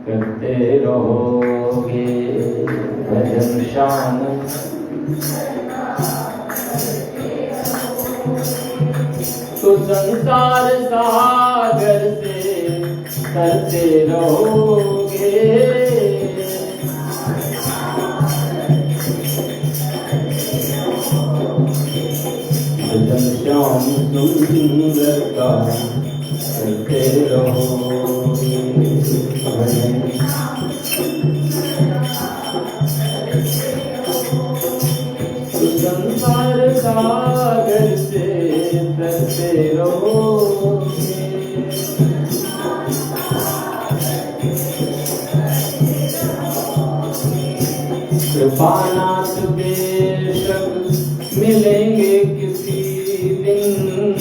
Speaker 1: करते रहोगे, भजन श्याम तो संसार सागर से करते रहोगे। भजन श्याम सुंदर का करते रहोगे, संसार सागर से तरते रहोगे। कृपानाथ बेशक मिलेंगे किसी दिन,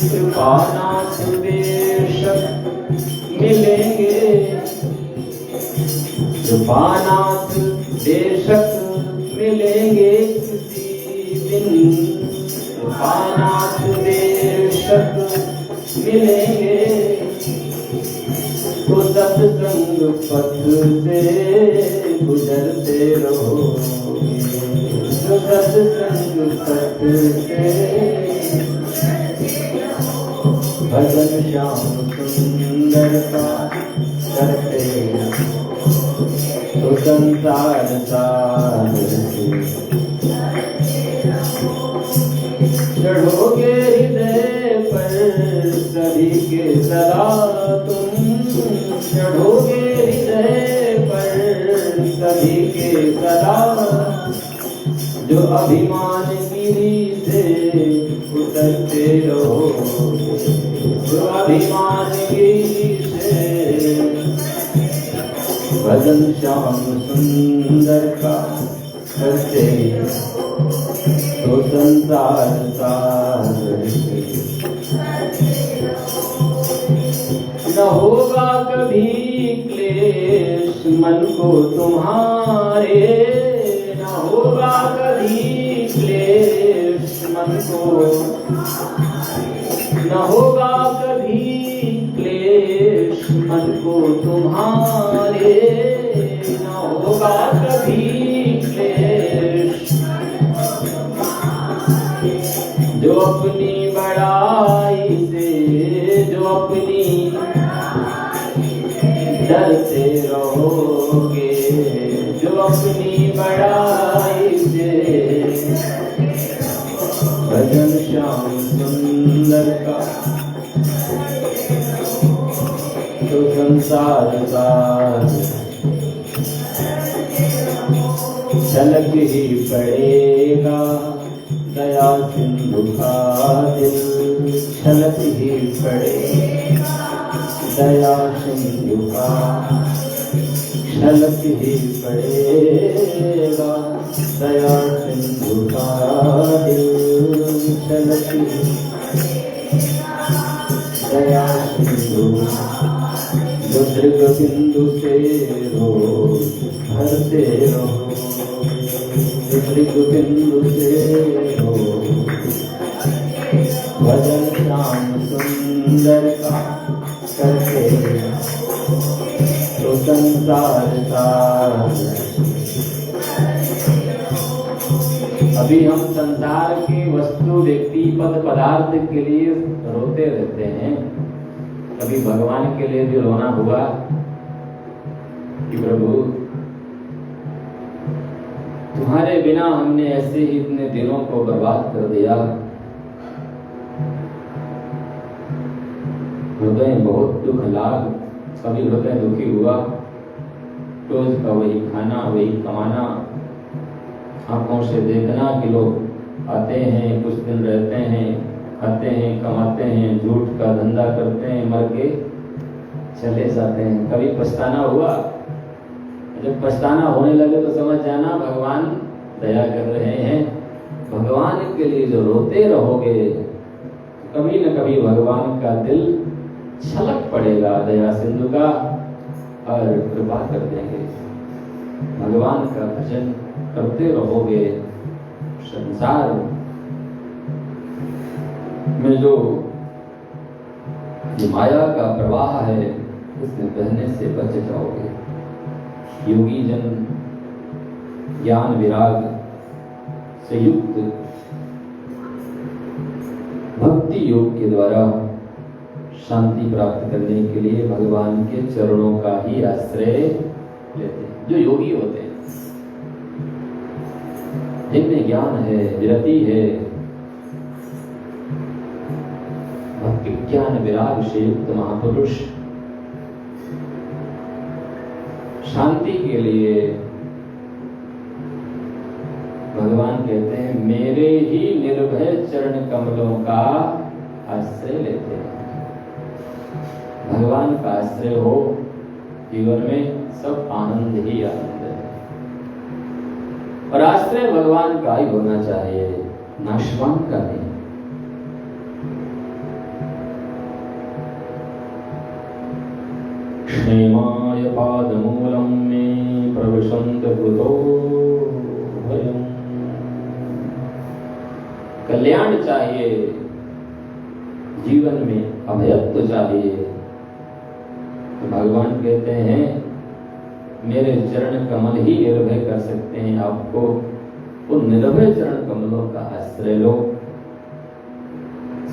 Speaker 1: कृपानाथ बेशक मिलेंगे, कृपानाथ बेशक मिलेंगे किसी दिन, कृपानाथ बेशक मिलेंगे। तो सत्संग पथ से गुजरते रहोगे, तो सत्संग पथ से भजन श्याम सुंदर का करते तो संसार सागर से चढ़ोगे हृदय कभी के सदा तुम चढ़ोगे हृदय पर, कभी के सदा जो अभिमान गिरी से उतरते रहोगे, जो अभिमान गिरी से। भजन श्याम सुंदर का करते तो संसार सागर न होगा कभी क्लेश मन को तुम्हारे, न होगा कभी क्लेश मन को, न होगा कभी क्लेश मन को तुम्हारे, न होगा कभी क्लेश। जो अपनी बड़ाई से, जो अपनी डरते रहोगे, जो अपनी बड़ाई से। भजन श्याम सुंदर का तो संसार का झलक ही पड़ेगा दया सिंधु का दिल, झलक ही पड़ेगा दया सिंधु का, झलक ही पड़ेगा दया सिंधु का दिल, झलक ही दया सिंधु। जो दृग बिंदु से रोज भरते रहो, दृग बिंदु से रोज। भजन श्याम सुंदर का करते तो संसार सार। अभी हम संसार के वस्तु व्यक्ति पद पदार्थ के लिए रोते रहते हैं, कभी भगवान के लिए भी रोना हुआ कि प्रभु तुम्हारे बिना हमने ऐसे ही इतने दिनों को बर्बाद कर दिया, हृदय बहुत दुख लाग। कभी हृदय दुखी हुआ, रोज का वही खाना वही कमाना, आंखों से देखना कि लोग आते हैं कुछ दिन रहते हैं, खाते हैं कमाते हैं, झूठ का धंधा करते हैं, मर के चले जाते हैं। कभी पछताना हुआ? जब पछताना होने लगे तो समझ जाना भगवान दया कर रहे हैं। भगवान के लिए जो रोते रहोगे कभी न कभी भगवान का दिल छलक पड़ेगा दया सिंधु का और कृपा कर देंगे। भगवान का भजन करते रहोगे, संसार में जो माया का प्रवाह है उसमें बहने से बच जाओगे। योगी जन ज्ञान विराग से युक्त भक्ति योग के द्वारा शांति प्राप्त करने के लिए भगवान के चरणों का ही आश्रय लेते हैं। जो योगी होते हैं, जिनमें ज्ञान है, विरति है, भक्ति ज्ञान विराग से युक्त महापुरुष शांति के लिए भगवान कहते हैं मेरे ही निर्भय चरण कमलों का आश्रय लेते हैं। भगवान का आश्रय हो, जीवन में सब आनंद ही आनंद है। और आश्रय भगवान का ही होना चाहिए, नाशवान का नहीं। क्षेमाय पादमूलम में प्रविशन्त कृतो भयम्। कल्याण चाहिए, जीवन में अभयत्व चाहिए, तो भगवान कहते हैं मेरे चरण कमल ही निर्भय कर सकते हैं आपको। उन निर्भय चरण कमलों का आश्रय लो।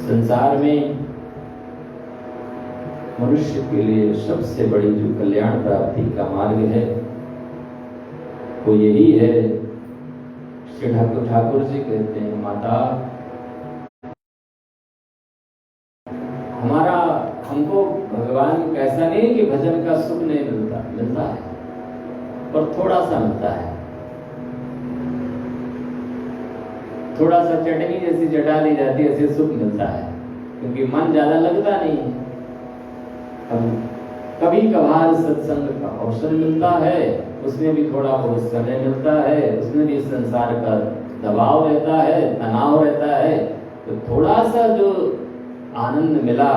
Speaker 1: संसार में मनुष्य के लिए सबसे बड़ी जो कल्याण प्राप्ति का मार्ग है वो यही है। श्री ठाकुर जी कहते हैं माता हमारा हमको भगवान ऐसा नहीं कि भजन का सुख नहीं मिलता, मिलता है, पर थोड़ा सा मिलता है। थोड़ा सा चटनी जैसी चटा ली जाती है, ऐसे सुख मिलता है, क्योंकि मन ज्यादा लगता नहीं है। कभी कभार सत्संग का अवसर मिलता है, उसमें भी थोड़ा बहुत समय मिलता है, उसमें भी संसार का दबाव रहता है, तनाव रहता है, तो थोड़ा सा जो आनंद मिला,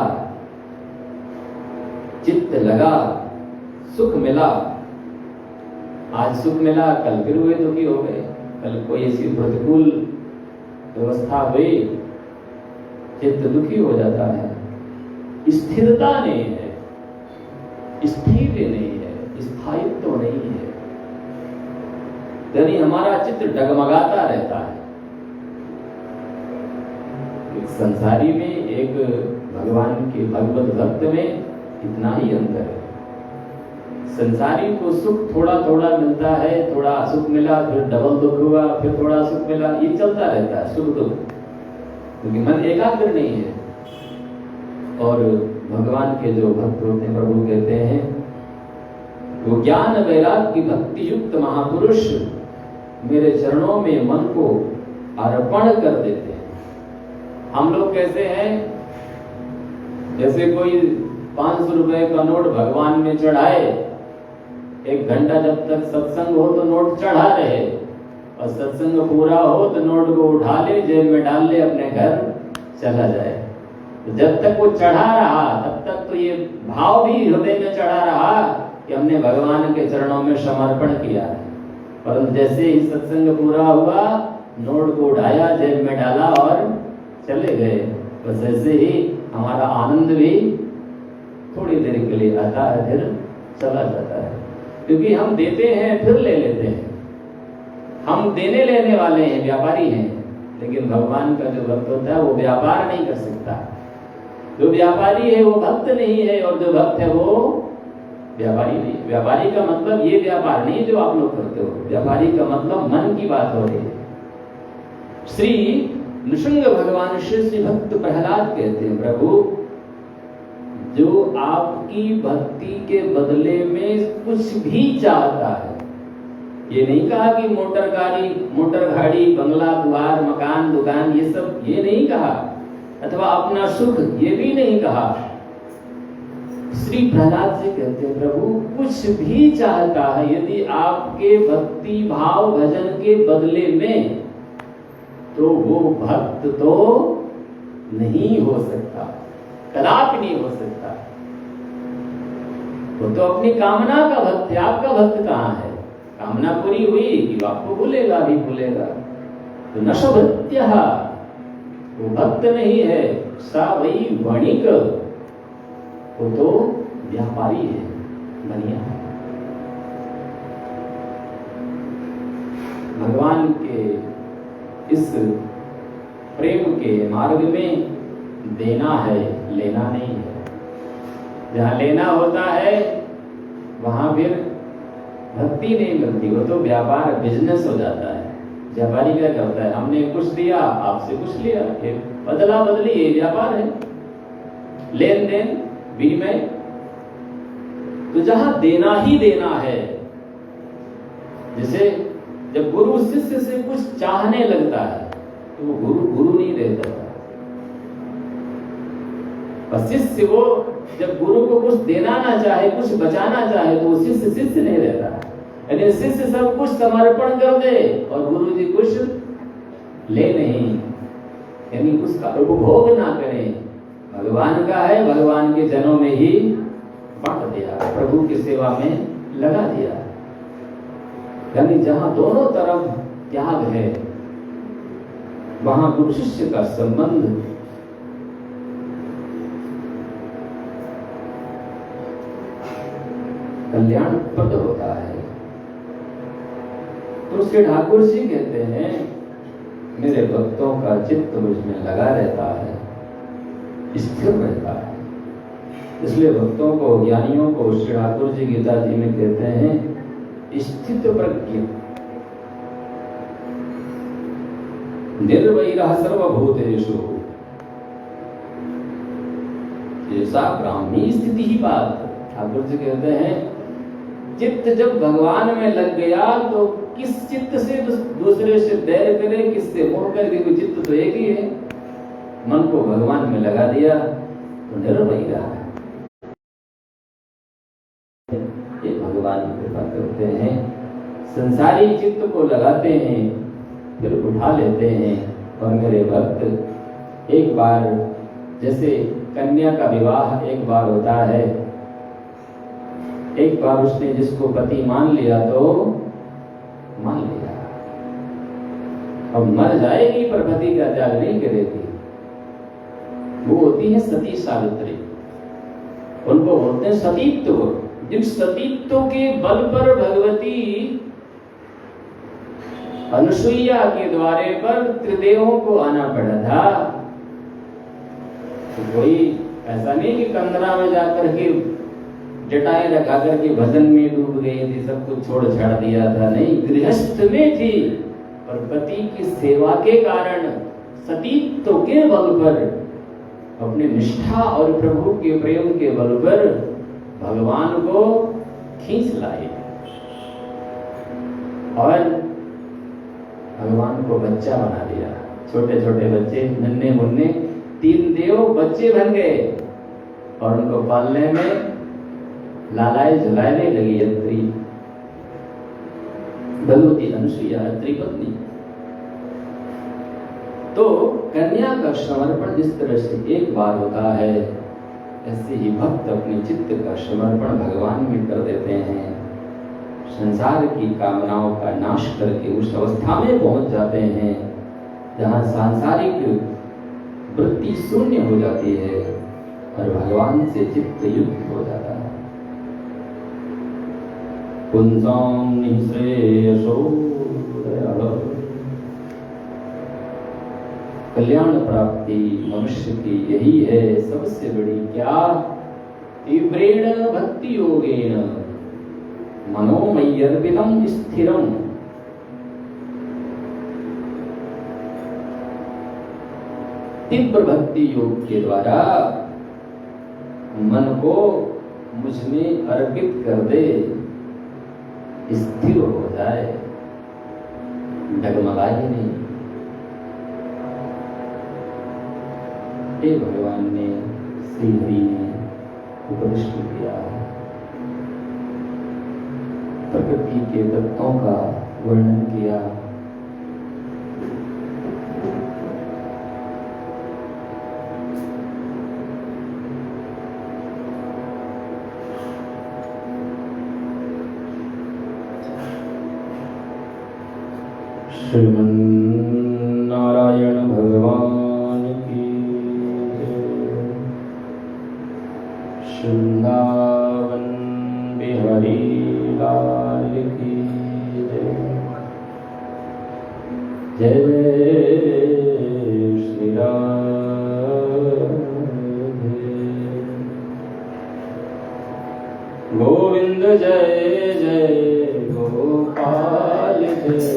Speaker 1: चित्त लगा, सुख मिला, आज सुख मिला, कल फिर हुए दुखी हो गए, कल कोई ऐसी प्रतिकूल व्यवस्था हुई, चित्त दुखी हो जाता है। स्थिरता नहीं है, स्थिर नहीं है, स्थायित्व नहीं है, यानी हमारा चित्त डगमगाता रहता है। एक संसारी में, एक भगवान के भगवत भक्त में इतना ही अंतर है। संसारी को सुख थोड़ा थोड़ा मिलता है, थोड़ा सुख मिला फिर डबल दुख हुआ, फिर थोड़ा सुख मिला, ये चलता रहता है, सुख दुख, क्योंकि मन एकाग्र नहीं है। और भगवान के जो भक्त होते हैं, प्रभु कहते हैं, वो ज्ञान वैराग्य भक्ति युक्त महापुरुष मेरे चरणों में मन को अर्पण कर देते हैं। हम लोग कैसे हैं, जैसे कोई 500 रुपए का नोट भगवान में चढ़ाए, 1 घंटा जब तक सत्संग हो तो नोट चढ़ा रहे, और सत्संग पूरा हो तो नोट को उठा ले, जेब में डाल ले, अपने घर चला जाए। तो जब तक वो चढ़ा रहा, तब तक तो ये भाव भी हृदय में चढ़ा रहा कि हमने भगवान के चरणों में समर्पण किया है। परंतु जैसे ही सत्संग पूरा हुआ, नोट को उठाया, जेब में डाला और चले गए। बस ऐसे ही हमारा आनंद भी थोड़ी देर के लिए आता है, फिर चला जाता है, क्योंकि हम देते हैं फिर ले लेते हैं। हम देने लेने वाले हैं, व्यापारी हैं, लेकिन भगवान का जो भक्त होता है वो व्यापार नहीं कर सकता। जो व्यापारी है वो भक्त नहीं है, और जो भक्त है वो व्यापारी नहीं। व्यापारी का मतलब ये व्यापार नहीं जो आप लोग करते हो, व्यापारी का मतलब मन की बात हो रही है। श्री नृसिंह भगवान श्री भक्त प्रहलाद कहते हैं, प्रभु जो आपकी भक्ति के बदले में कुछ भी चाहता है, ये नहीं कहा कि मोटर गाड़ी, बंगला, द्वार, मकान, दुकान, ये सब ये नहीं कहा, अथवा अपना सुख ये भी नहीं कहा। श्री प्रहलाद से कहते हैं, प्रभु कुछ भी चाहता है, यदि आपके भक्ति भाव भजन के बदले में, तो वो भक्त तो नहीं हो सकता, कदापि नहीं हो सकता। वो तो अपनी कामना का भक्त है, आपका भक्त कहाँ है? कामना पूरी हुई कि आपको भूलेगा भी भूलेगा। तो नशभृत्यः, वो भक्त नहीं है, सा वही वणिक, वो तो व्यापारी है, बनिया है। भगवान के इस प्रेम के मार्ग में देना है, लेना नहीं है। जहाँ लेना होता है वहां फिर भक्ति नहीं मिलती, वो तो व्यापार, बिजनेस हो जाता है। व्यापारी क्या करता है, हमने कुछ दिया, आपसे कुछ लिया, ये बदला बदली, ये व्यापार है, लेन देन, विनिमय। तो जहां देना ही देना है, जैसे जब गुरु शिष्य से कुछ चाहने लगता है तो वो गुरु नहीं रहता। और शिष्य वो जब गुरु को कुछ देना ना चाहे, कुछ बचाना चाहे, तो वो शिष्य शिष्य नहीं रहता। यदि शिष्य सब कुछ समर्पण कर दे और गुरु जी कुछ ले नहीं, यानी उसका उपभोग ना करें, भगवान का है, भगवान के जनों में ही बांट दिया, प्रभु की सेवा में लगा दिया। यानी जहां दोनों तरफ त्याग है, वहां गुरु शिष्य का संबंध कल्याणप्रद होता है। तो श्री ठाकुर जी कहते हैं, मेरे भक्तों का चित्त मुझमें लगा रहता है, स्थिर रहता है। इसलिए भक्तों को, ज्ञानियों को श्री ठाकुर जी गीता जी में कहते हैं स्थित प्रज्ञ, निर्वैरः सर्वभूतेषु। जैसा ब्राह्मी स्थिति ही बात। ठाकुर जी कहते हैं चित्त जब भगवान में लग गया तो किस चित्त से दूसरे से बैर करे, किससे मोह करे, क्योंकि चित्त तो एक ही है। मन को भगवान में लगा दिया तो निर्भय रहा है। ये भगवान कृपा करते हैं, संसारी चित्त को लगाते हैं फिर उठा लेते हैं। और मेरे भक्त, एक बार जैसे कन्या का विवाह एक बार होता है, एक बार उसने जिसको पति मान लिया तो मान लिया, अब मर जाएगी पर पति का त्याग नहीं करेगी। वो होती है सती सावित्री, उनको बोलते हैं सतीत्व। जिस सतीत्व के बल पर भगवती अनुसुईया के द्वारे पर त्रिदेवों को आना पड़ा था। तो कोई ऐसा नहीं कि कंदरा में जाकर के जटाएं रखा करके भजन में डूब गई थी, सब कुछ छोड़ छाड़ दिया था, नहीं, गृहस्थ में थी। और पति की सेवा के कारण सतीत्व के बल पर, अपनी निष्ठा और प्रभु के प्रेम के बल पर भगवान को खींच लाए और भगवान को बच्चा बना दिया। छोटे छोटे बच्चे, नन्हे मुन्ने 3 देव बच्चे बन गए और उनको पालने में लालाए झुलाने लगी अत्रि, भगवती अनुसुईया अत्रि पत्नी। तो कन्या का समर्पण जिस तरह से एक बार होता है, ऐसे ही भक्त अपने चित्त का समर्पण भगवान में कर देते हैं। संसार की कामनाओं का नाश करके उस अवस्था में पहुंच जाते हैं जहां सांसारिक वृत्ति शून्य हो जाती है और भगवान से चित्त युक्त हो जाता है। पुंसां निःश्रेयसो दयालु, कल्याण प्राप्ति मनुष्य की यही है सबसे बड़ी, क्या तीव्रेण भक्ति योगेन मनोमय्यर्पितम स्थिरम। तीव्र भक्ति योग के द्वारा मन को मुझ में अर्पित कर दे, स्थिर हो जाए, डगमगाए नहीं। हे भगवान ने, श्री हरि ने उपदेश किया है, प्रकृति के तत्वों का वर्णन किया। श्रीमन नारायण भगवान की वृंदावन बिहारी लाल की जय श्री राधे। गोविंद जय जय गोपाल जय,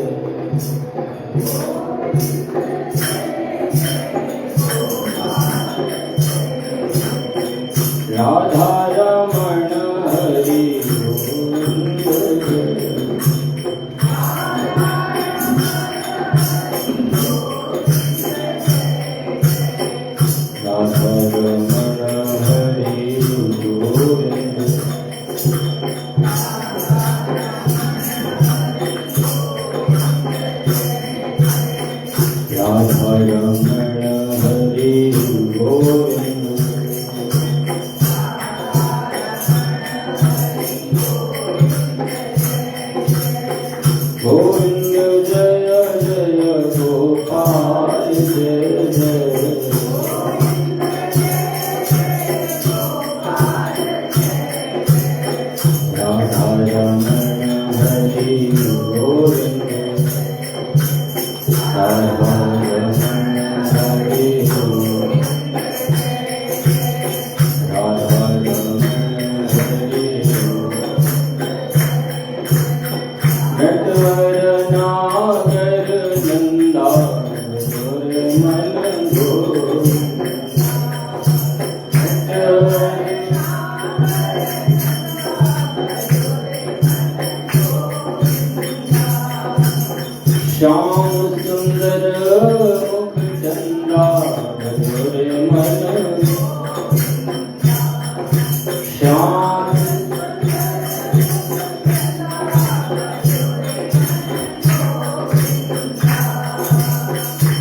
Speaker 1: राधा रमण हरि गोविंद जय, राधा रमण हरि गोविंद, राधा श्याम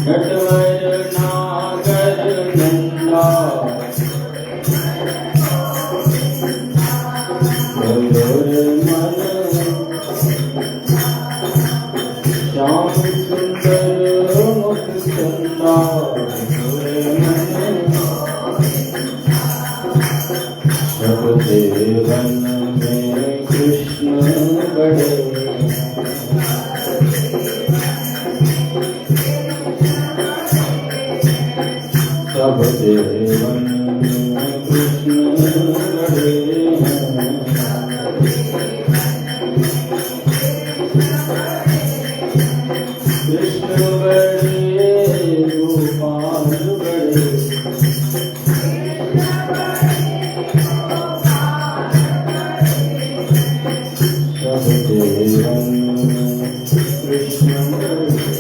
Speaker 1: नटवर नागर नंदा श्याम सुंदर मुख चंदा सब देवन में कृष्ण बड़े सब देवन में कृष्ण बड़े कृष्ण बड़े गोपाल बड़े सब देवन में कृष्ण बड़े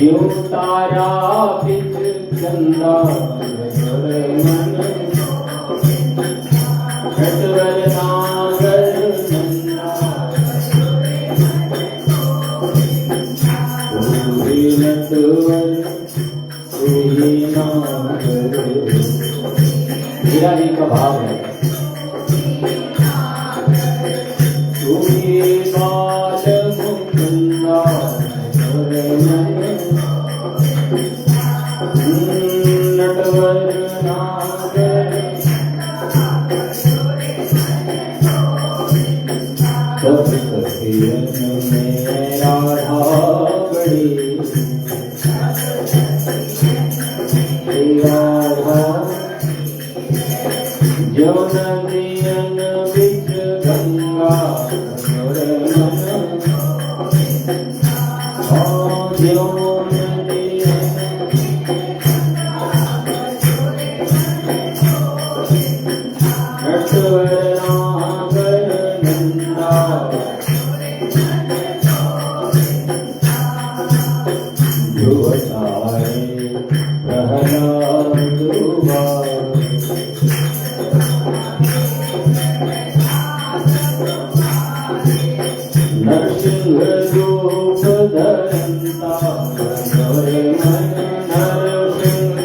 Speaker 1: जो तारा पिच चंदा मन नटवर नागर नंदा पूरी नटवर पूरी नागर मीरा जी का भाव है पूरी बाल मुकुंदा नटवर नागर सब सखियन में राधा बड़ी राधा जो नदियन बिच गंगा जो नटवर नागर नंदा ध्रुवतारे प्रहलाद ध्रुवा नरसिंह रूप धरंता मन नरसिंह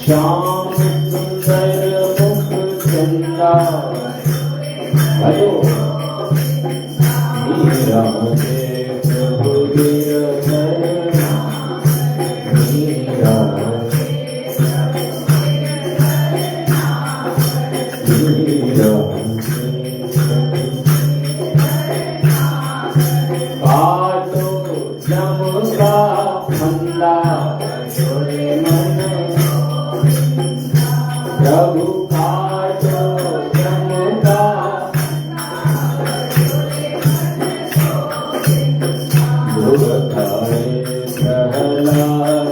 Speaker 1: श्याम सुंदर मुख चंदा भजो मीरा के प्रभु गिरधर मीरा मीरा चमका मंदा छोड़े मन प्रभु का जो चमका ध्रुव तारे प्रहलाद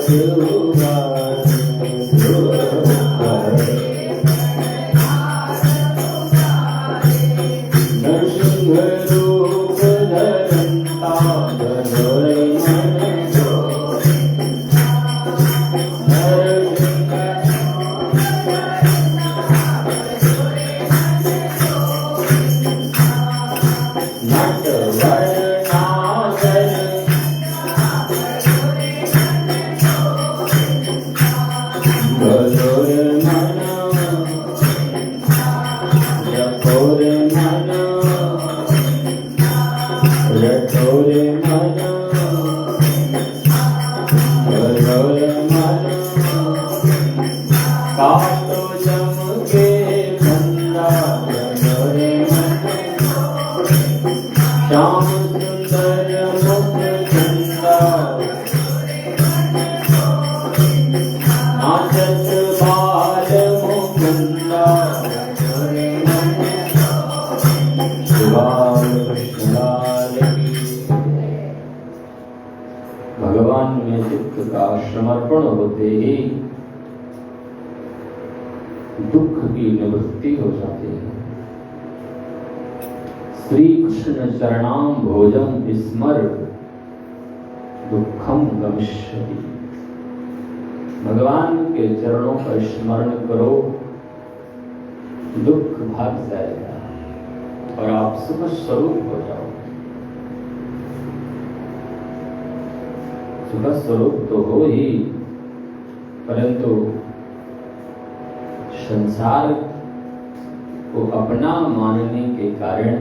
Speaker 1: भगवान में चित्त का समर्पण होते ही दुख की निवृत्ति हो जाती है। श्री कृष्ण चरणाम भोजम विस्मर दुखम गमिष्यति। भगवान के चरणों का स्मरण करो, दुख भाग जाएगा और आप सुख स्वरूप हो जाओ। सुख स्वरूप तो हो ही, परंतु संसार को अपना मानने के कारण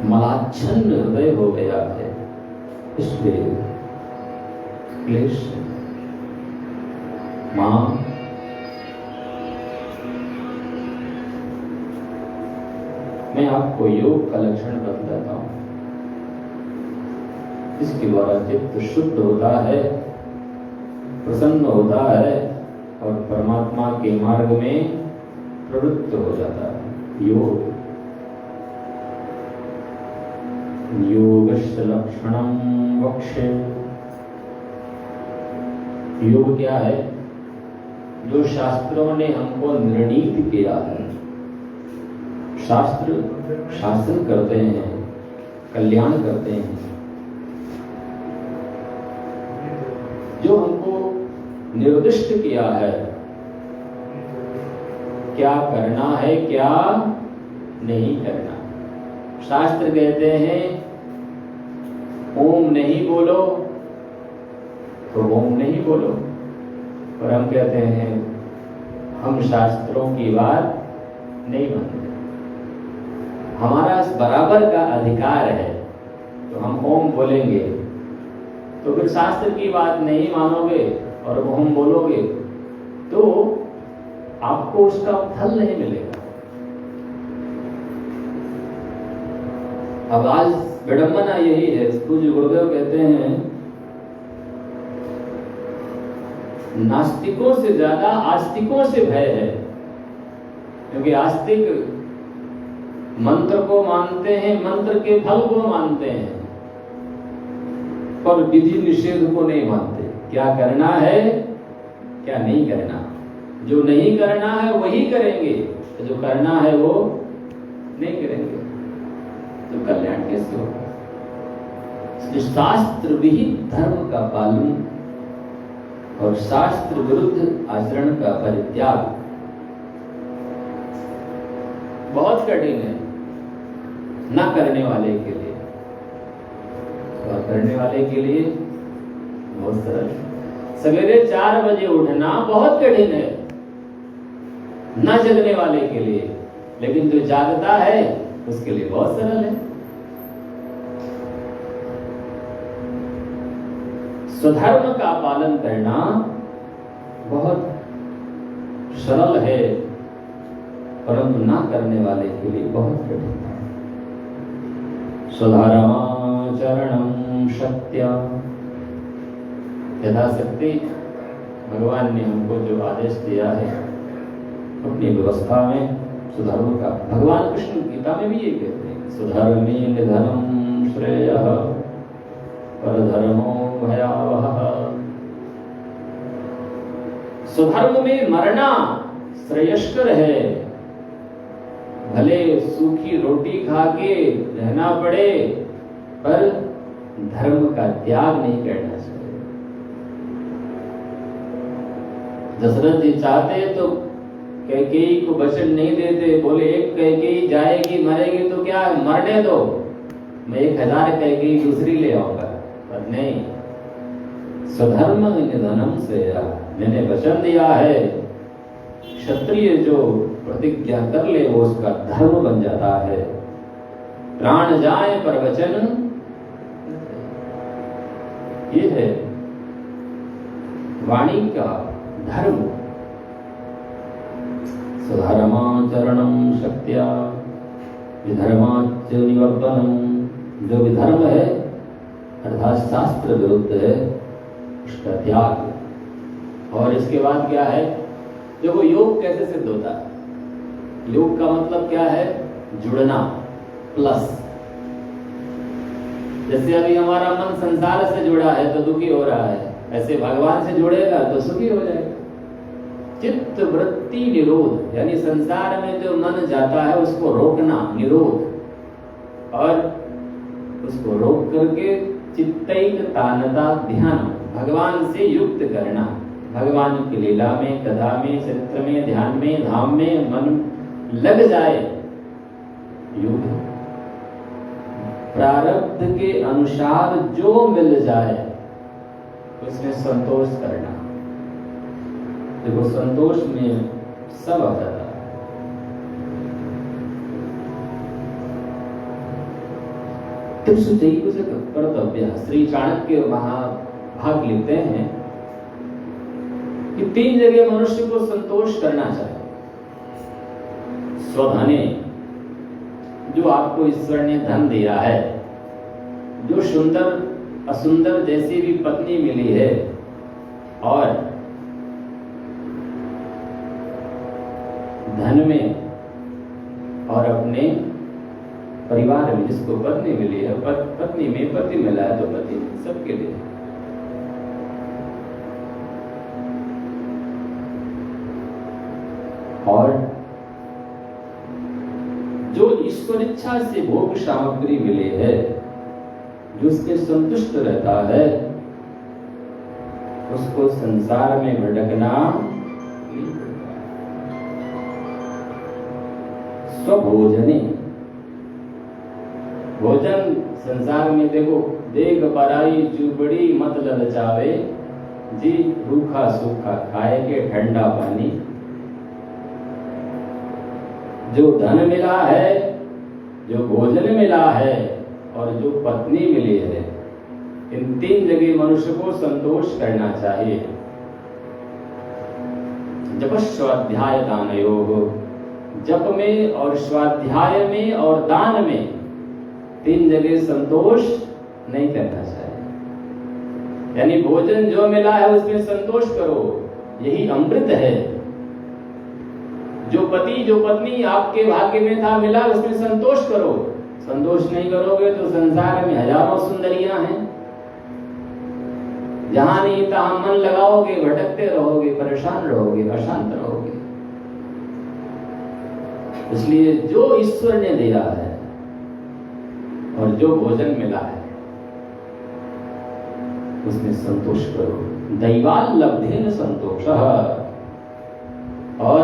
Speaker 1: मलाच्छन्न हृदय हो गया है, इसलिए क्लेश। मां मैं आपको योग का लक्षण बतलाता हूं। इसके द्वारा चित्त शुद्ध होता है, प्रसन्न होता है और परमात्मा के मार्ग में प्रवृत्त हो जाता है। योग योगस्य लक्षणं वक्षे। योग क्या है? जो शास्त्रों ने हमको निर्णीत किया है। शास्त्र शासन करते हैं, कल्याण करते हैं। जो हमको निर्दिष्ट किया है, क्या करना है क्या नहीं करना। शास्त्र कहते हैं ओम नहीं बोलो तो ओम नहीं बोलो, और हम कहते हैं हम शास्त्रों की बात नहीं मानते। हमारा बराबर का अधिकार है तो हम ओम बोलेंगे, तो फिर शास्त्र की बात नहीं मानोगे और ओम बोलोगे तो आपको उसका फल नहीं मिलेगा। अब आज विडंबना यही है। पूज्य गुरुदेव कहते हैं नास्तिकों से ज्यादा आस्तिकों से भय है, क्योंकि आस्तिक मंत्र को मानते हैं, मंत्र के फल को मानते हैं, पर विधि निषेध को नहीं मानते। क्या करना है क्या नहीं करना। जो नहीं करना है वही करेंगे, जो करना है वो नहीं करेंगे, तो कल्याण कैसे होगा। शास्त्र विहित धर्म का पालन और शास्त्र विरुद्ध आचरण का परित्याग बहुत कठिन है ना करने वाले के लिए, और करने वाले के लिए बहुत सरल है। सवेरे 4 बजे उठना बहुत कठिन है ना जगने वाले के लिए, लेकिन जो जागता है उसके लिए बहुत सरल है। स्वधर्म का पालन करना बहुत सरल है, परंतु ना करने वाले के लिए बहुत कठिन है। स्वधर्माचरणं यथाशक्ति भगवान ने हमको जो आदेश दिया है अपनी व्यवस्था में सुधर्म का, भगवान कृष्ण गीता में भी ये कहते हैं, सुधर्मे निधनम श्रेयः परधर्मो भयावहः। सुधर्म में मरना श्रेयस्कर है, भले सूखी रोटी खा के रहना पड़े पर धर्म का त्याग नहीं करना चाहिए। दशरथ जी चाहते तो कैकेयी को वचन नहीं देते, बोले एक कैकेयी जाएगी मरेगी तो क्या मरने दो, मैं 1000 कैकेयी दूसरी ले आऊंगा, पर नहीं, स्वधर्म निधनम से मैंने वचन दिया है, क्षत्रिय जो प्रतिज्ञा कर ले वो उसका धर्म बन जाता है। प्राण जाए पर वचन, ये है वाणी का धर्म। स्वधर्माचरणम शक्त्या विधर्माच निवर्तनम, जो विधर्म है अर्थात शास्त्र विरुद्ध है उसका त्याग। और इसके बाद क्या है, देखो योग कैसे सिद्ध होता है, योग का मतलब क्या है, जुड़ना प्लस। जैसे अभी हमारा मन संसार से जुड़ा है तो दुखी हो रहा है, ऐसे भगवान से जुड़ेगा तो सुखी हो जाएगा। चित्त वृत्ति निरोध, यानी संसार में जो मन जाता है उसको रोकना, निरोध, और उसको रोक करके चित्तैक तानता ध्यान, भगवान से युक्त करना, भगवान की लीला में, कथा में, चरित्र में, ध्यान में, धाम में मन लग जाए। योग प्रारब्ध के अनुसार जो मिल जाए उसमें संतोष करना। देखो संतोष में सब आ जाता है। कर्तव्य, श्री चाणक्य महाभाग लिखते हैं कि 3 जगह मनुष्य को संतोष करना चाहिए। स्वधने, जो आपको ईश्वर ने धन दिया है, जो सुंदर असुंदर जैसी भी पत्नी मिली है, और धन में और अपने परिवार में जिसको पत्नी मिली है, पत्नी में पति मिला है तो पति सबके लिए। और जो ईश्वर इच्छा से भोग सामग्री मिली है, जो उसके संतुष्ट रहता है, उसको संसार में भटकना नहीं पड़ता। स्वभोजने, भोजन संसार में देखो, देख पराई चुपड़ी मत ललचावे, जी रूखा सूखा खाए के ठंडा पानी। जो धन मिला है, जो भोजन मिला है और जो पत्नी मिली है, इन 3 जगह मनुष्य को संतोष करना चाहिए। जप स्वाध्याय दानयोः, जप में और स्वाध्याय में और दान में 3 जगह संतोष नहीं करना चाहिए। यानी भोजन जो मिला है उसमें संतोष करो, यही अमृत है। जो पति जो पत्नी आपके भाग्य में था मिला, उसमें संतोष करो। संतोष नहीं करोगे तो संसार में हजारों सुंदरियां हैं, जहां नहीं तहां मन लगाओगे, भटकते रहोगे, परेशान रहोगे, अशांत रहोगे। इसलिए जो ईश्वर ने दिया है और जो भोजन मिला है उसमें संतोष करो। दैवाल लब्धेन संतोषः, और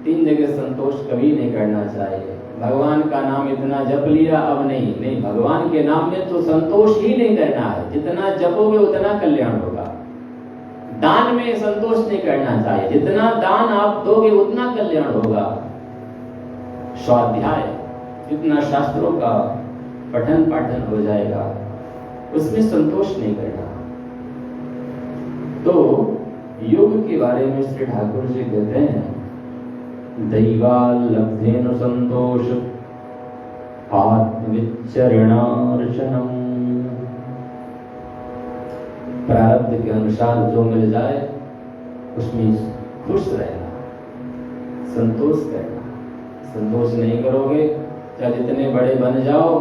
Speaker 1: 3 जगह संतोष कभी नहीं करना चाहिए। भगवान का नाम इतना जप लिया, अब नहीं, भगवान के नाम में तो संतोष ही नहीं करना है। जितना जपोगे उतना कल्याण होगा। दान में संतोष नहीं करना चाहिए, जितना दान आप दोगे उतना कल्याण होगा। स्वाध्याय, जितना शास्त्रों का पठन पाठन हो जाएगा, उसमें संतोष नहीं करना। तो योग के बारे में श्री ठाकुर जी कहते हैं, दैवालब्धेन संतोष आत्मविचरणार्चनम्। प्रारब्ध के अनुसार जो मिल जाए उसमें खुश रहना, संतोष करना। संतोष नहीं करोगे चाहे जितने बड़े बन जाओ,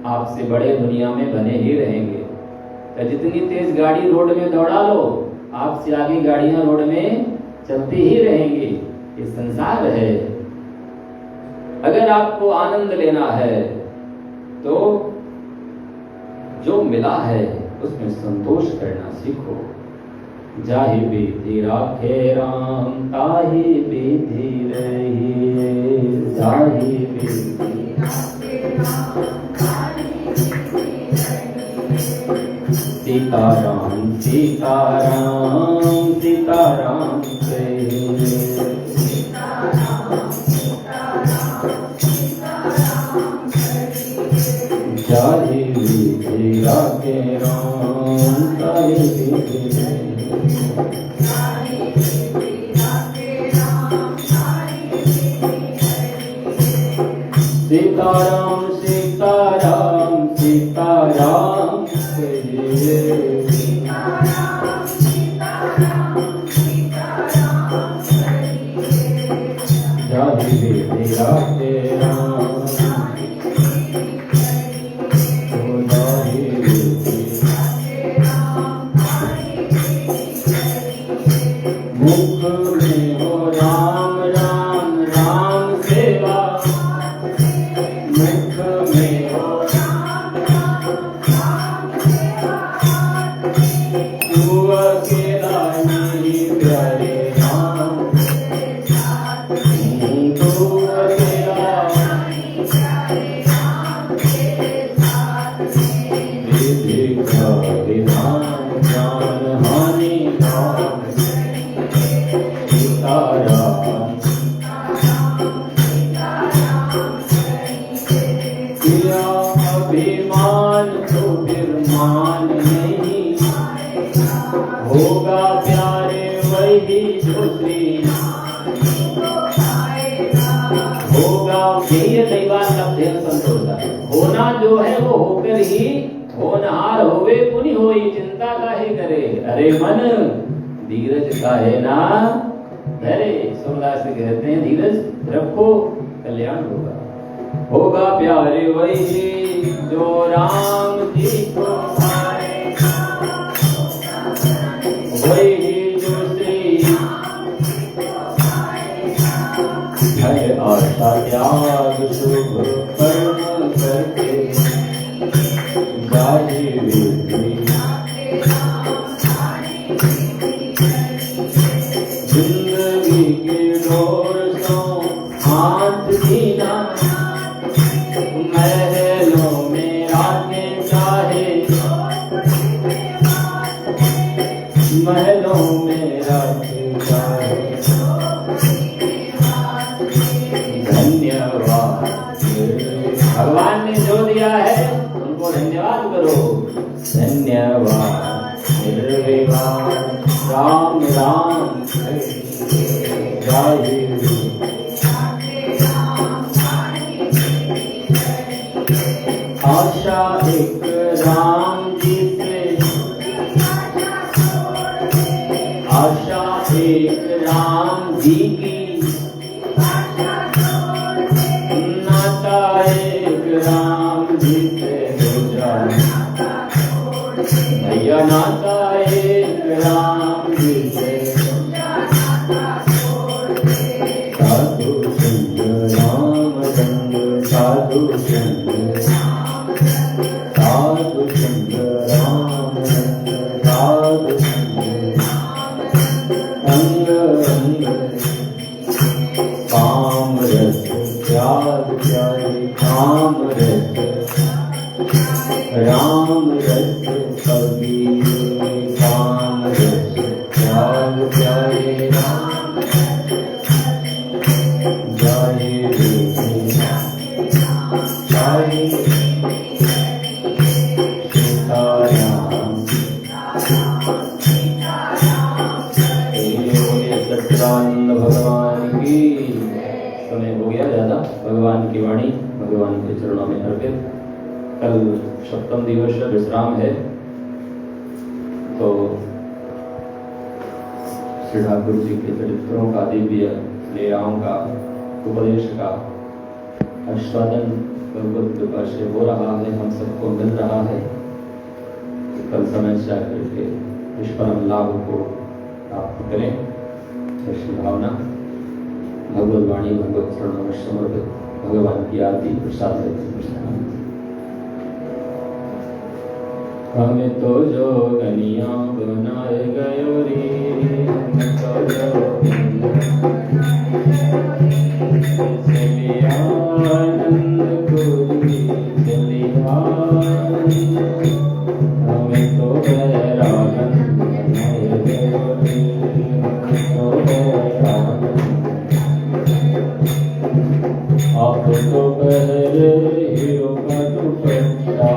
Speaker 1: आपसे बड़े दुनिया में बने ही रहेंगे। चाहे जितनी तेज गाड़ी रोड में दौड़ा लो, आपसे आगे गाड़ियां रोड में चलती ही रहेंगी। ये संसार है। अगर आपको आनंद लेना है तो जो मिला है उसमें संतोष करना सीखो। जाहि विधि राखे राम ताहि विधि रहिए, जाहि विधि राखे राम ताहि विधि रहिए। सीताराम सीताराम सीताराम कहिए, सीताराम सीताराम सीताराम कहिए। जाहि विधि राखे राम ताहि विधि रहिए, सीताराम सीताराम सीताराम कहिए, सीताराम सीताराम सीताराम कहिए। जाहि विधि राखे राम मुख में हो राम राम राम सेवा, मुख में हो राम राम राम सेवा। तू अकेला नहीं प्यारे राम, तू अकेला नहीं प्यारे राम तेरे साथ में। विधि का विधान ज्ञान हानि राम, सीताराम किया अभिमान तो फिर मान नहीं, होगा प्यारे वही जो श्री होगा। यही दैवान का ध्येय संतोष है। होना जो है वो होकर ही होनहार होवे, पुनि होई चिंता काहे करे। अरे मन धीरज काहे ना धरे। सूरदास कहते हैं धीरज रखो कल्याण होगा। होगा प्यारे वही जो राम जी को पाएगा, वही जो श्री भय आशा त्याग शुभ कर्म करके। जाहि विधि जिंदगी के डोर सो हाथ दीना, महलों में राखे चाहे, महलों में राखे चाहे। धन्यवाद भगवान ने जो दिया है उनको धन्यवाद करो। धन्यवाद निर्विवाद राम राम जाहि आशा एक राम जी से, आशा एक राम जी की, नाता एक राम जी से दूसरा। भैया नाता एक राम जी से, साधु संग राम संग, साधु संग साधु संग राम संग, साधु संग अंग अंग। काम रस त्याग प्यारे काम रस, राम रस कबीर। काम रस त्याग प्यारे राम, जाहि विधि जाहि सच्चिदानंद भगवान की। समय हो गया ज्यादा। भगवान की वाणी भगवान के चरणों में अर्पित। कल सप्तम दिवस विश्राम है। तो श्री ठाकुर जी के चरित्रों का दिव्य लीलाओं का उपदेश का आस्वादन भगवत कृपा से हो रहा है, हम सबको मिल रहा है। कल समय से आकर के इस परम लाभ को प्राप्त करें। ऐसी भावना भगवत वाणी भगवत चरणों में समर्पित भगवान की आरती प्रसाद हमें तो जोगनिया बनाए गयो रे, हमें तो चलिया आनंद कोरी चलिया, हमें तो बैरागन बनाए गयो रे, हमें तो बैरागन। आप तो पहले हीरो का दुपट्टा,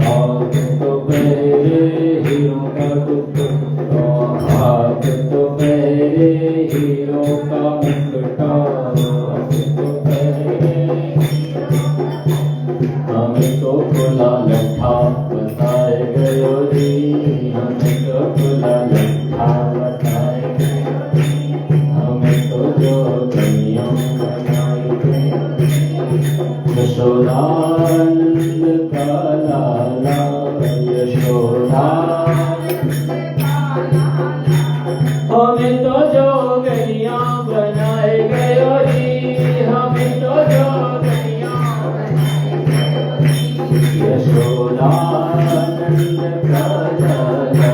Speaker 1: आप तो पहले हीरो का दुपट्टा, आप तो पहले हीरो का मुकुटा, आप तो पहले। हमें तो खुला लट्ठा बताए गयो रे, हमें तो खुला लट्ठा बताए गयो, हमें तो जो दुनिया बनाए गयो। यशोदानंद का लाला, यशोदा हमें तो जोगनिया बनाए गयो रे, हमें तो जोगनिया यशोदानंद का लाला।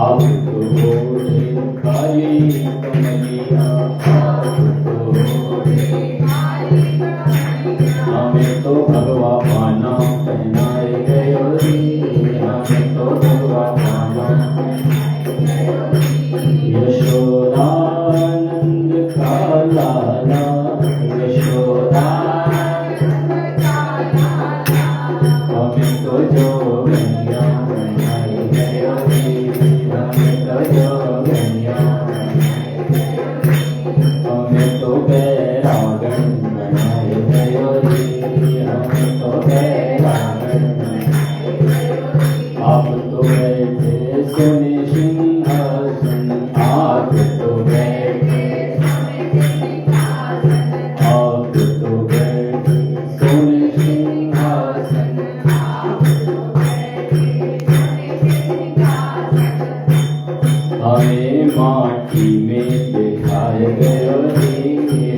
Speaker 1: आप तो बोले काली कमलिया, हमें तो भगवा पाना पहनाए गयो रे, हमें तो भगवा पाना। यशोदानंद का लाला, यशोदा हमें तो जोगनिया बनाए गयो रे, हमें तो जोगनिया, हमें तो बैरागन बनाए गयो रे, हमें तो बैरागन। आप तो बैठे सोने सिंहासन, आप तो बैठे, आप तो बैठे सोने सिंहासन, हमें माटी में दिखाए गयो रे,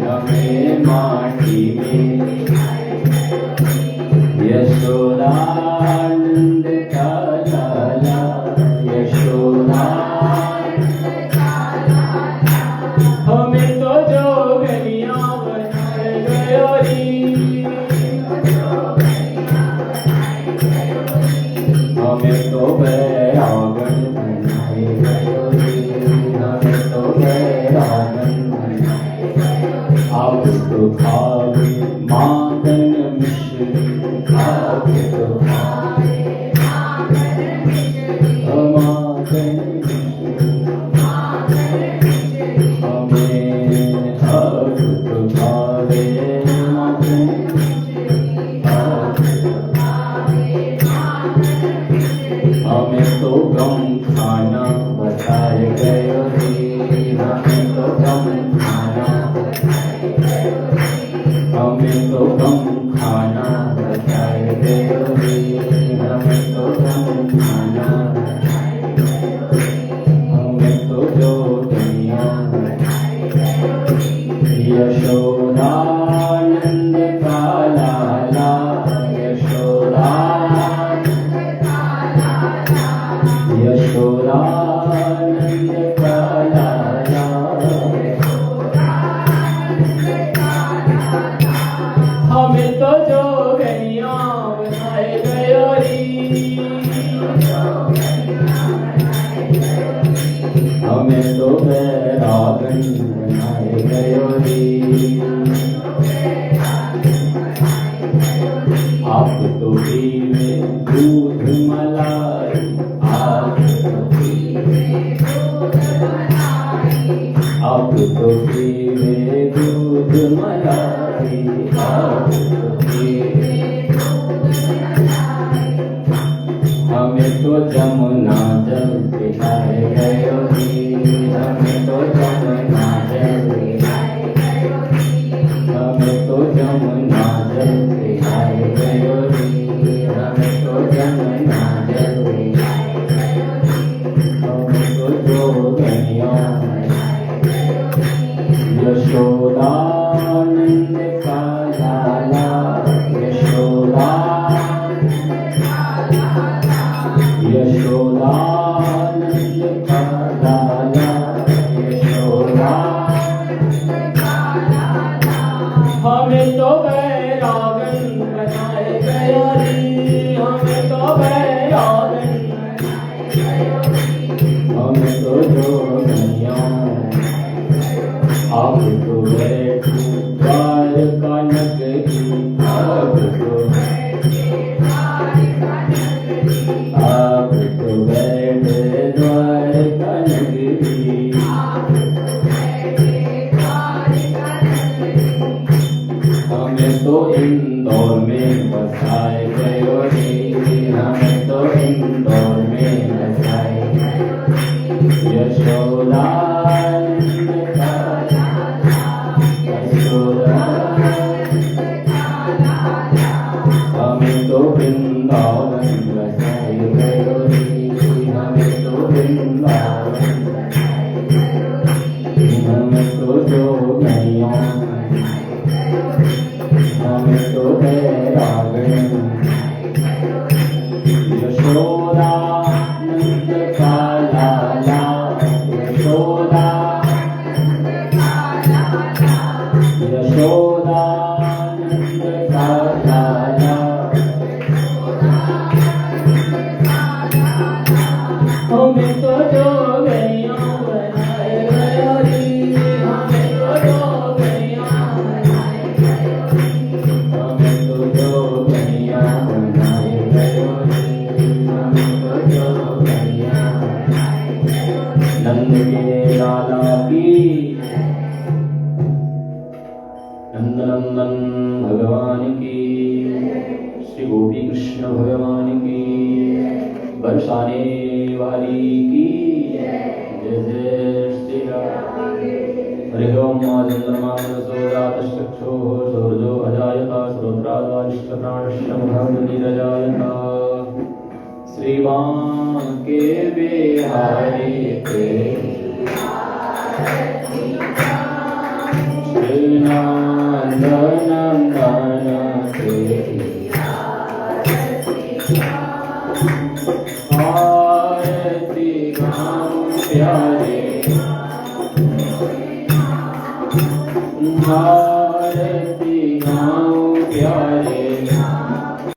Speaker 1: हमें माटी में। यशोदानंद का लाला, यशोदा हमें तो जोगनिया बनाए गयो रे, हमें तो बैरागन बनाए गयो रे, हमें तो बैरागन बनाए गयो। आप तो खावे मादन मिश्री, आप तो खावे मादन मिश्री, हमें आप तो खावे मादन मिश्री, हमें तो गम खाना बताए गयो रे, हमें तो गम खाना बताए गयो रे, हमें तो गम खाना बताए गयो रे, हमें तो गम खाना बताए गयो रे, हमें तो जो दुनिया बनाए गयो रे। यशोदानंद का लाला, यशोदा यशोदानंद का लाला, हमें तो जोगनिया बनाए गयो रे, हमें तो बैरागन बनाए गयो रे। आप तो पीवे दूध मलाई, आप तो पीवे दूध मलाई, आप तो पीवे दूध मलाई, आप तो पीवे दूध जमुना जल पिलाए गयो री, हमें तो जमुना जल पिलाए गयो री, हमें तो जमुना जल पिलाए गयो री, हमें तो जमुना जल पिलाए गयो री, हमें तो जोगनिया यशोदानंद का लाला, यशोदा यशोदानंद का लाला, यशोदा हमें तो बैरागन बनाए गयो री, हमें तो बैरागन बनाए गयो री, हमें तो जोगनिया अब तो बैठू द्वारका नगरी, अब तो बैठे द्वारका नगरी, हमें तो इंदौर में बसाए गयो री, हमें तो इंदौर में बसाए गयो री, यशोदा हमें तो वृंदावन बसाए गयो री, हमें तो वृंदावन बसाए गयो री, हमें तो जोगनिया हमें तो बैरागन यशोदानंद का लाला, यशोदा यशोदानंद का लाला, हमें तो जोगनिया बनाए गयो री, हमें तो जोगनिया बनाए गयो री, हमें तो जोगनिया बनाए गयो री, हमें तो जोगनिया बनाए गयो री। नंद के लाला की, नंदनंदन भगवान की, श्री गोपी कृष्ण भगवान की, बरसाने वाली की जय जय श्री राम। हरि ओम चंद्रमा मनसो जातश्चक्षो सूर्यो अजायता श्रोत्रादानिष्टप्राणश्रमनीरजायता, श्रीवां के बिहारी के श्रीनंदनंदन के आरती गाऊं प्यारे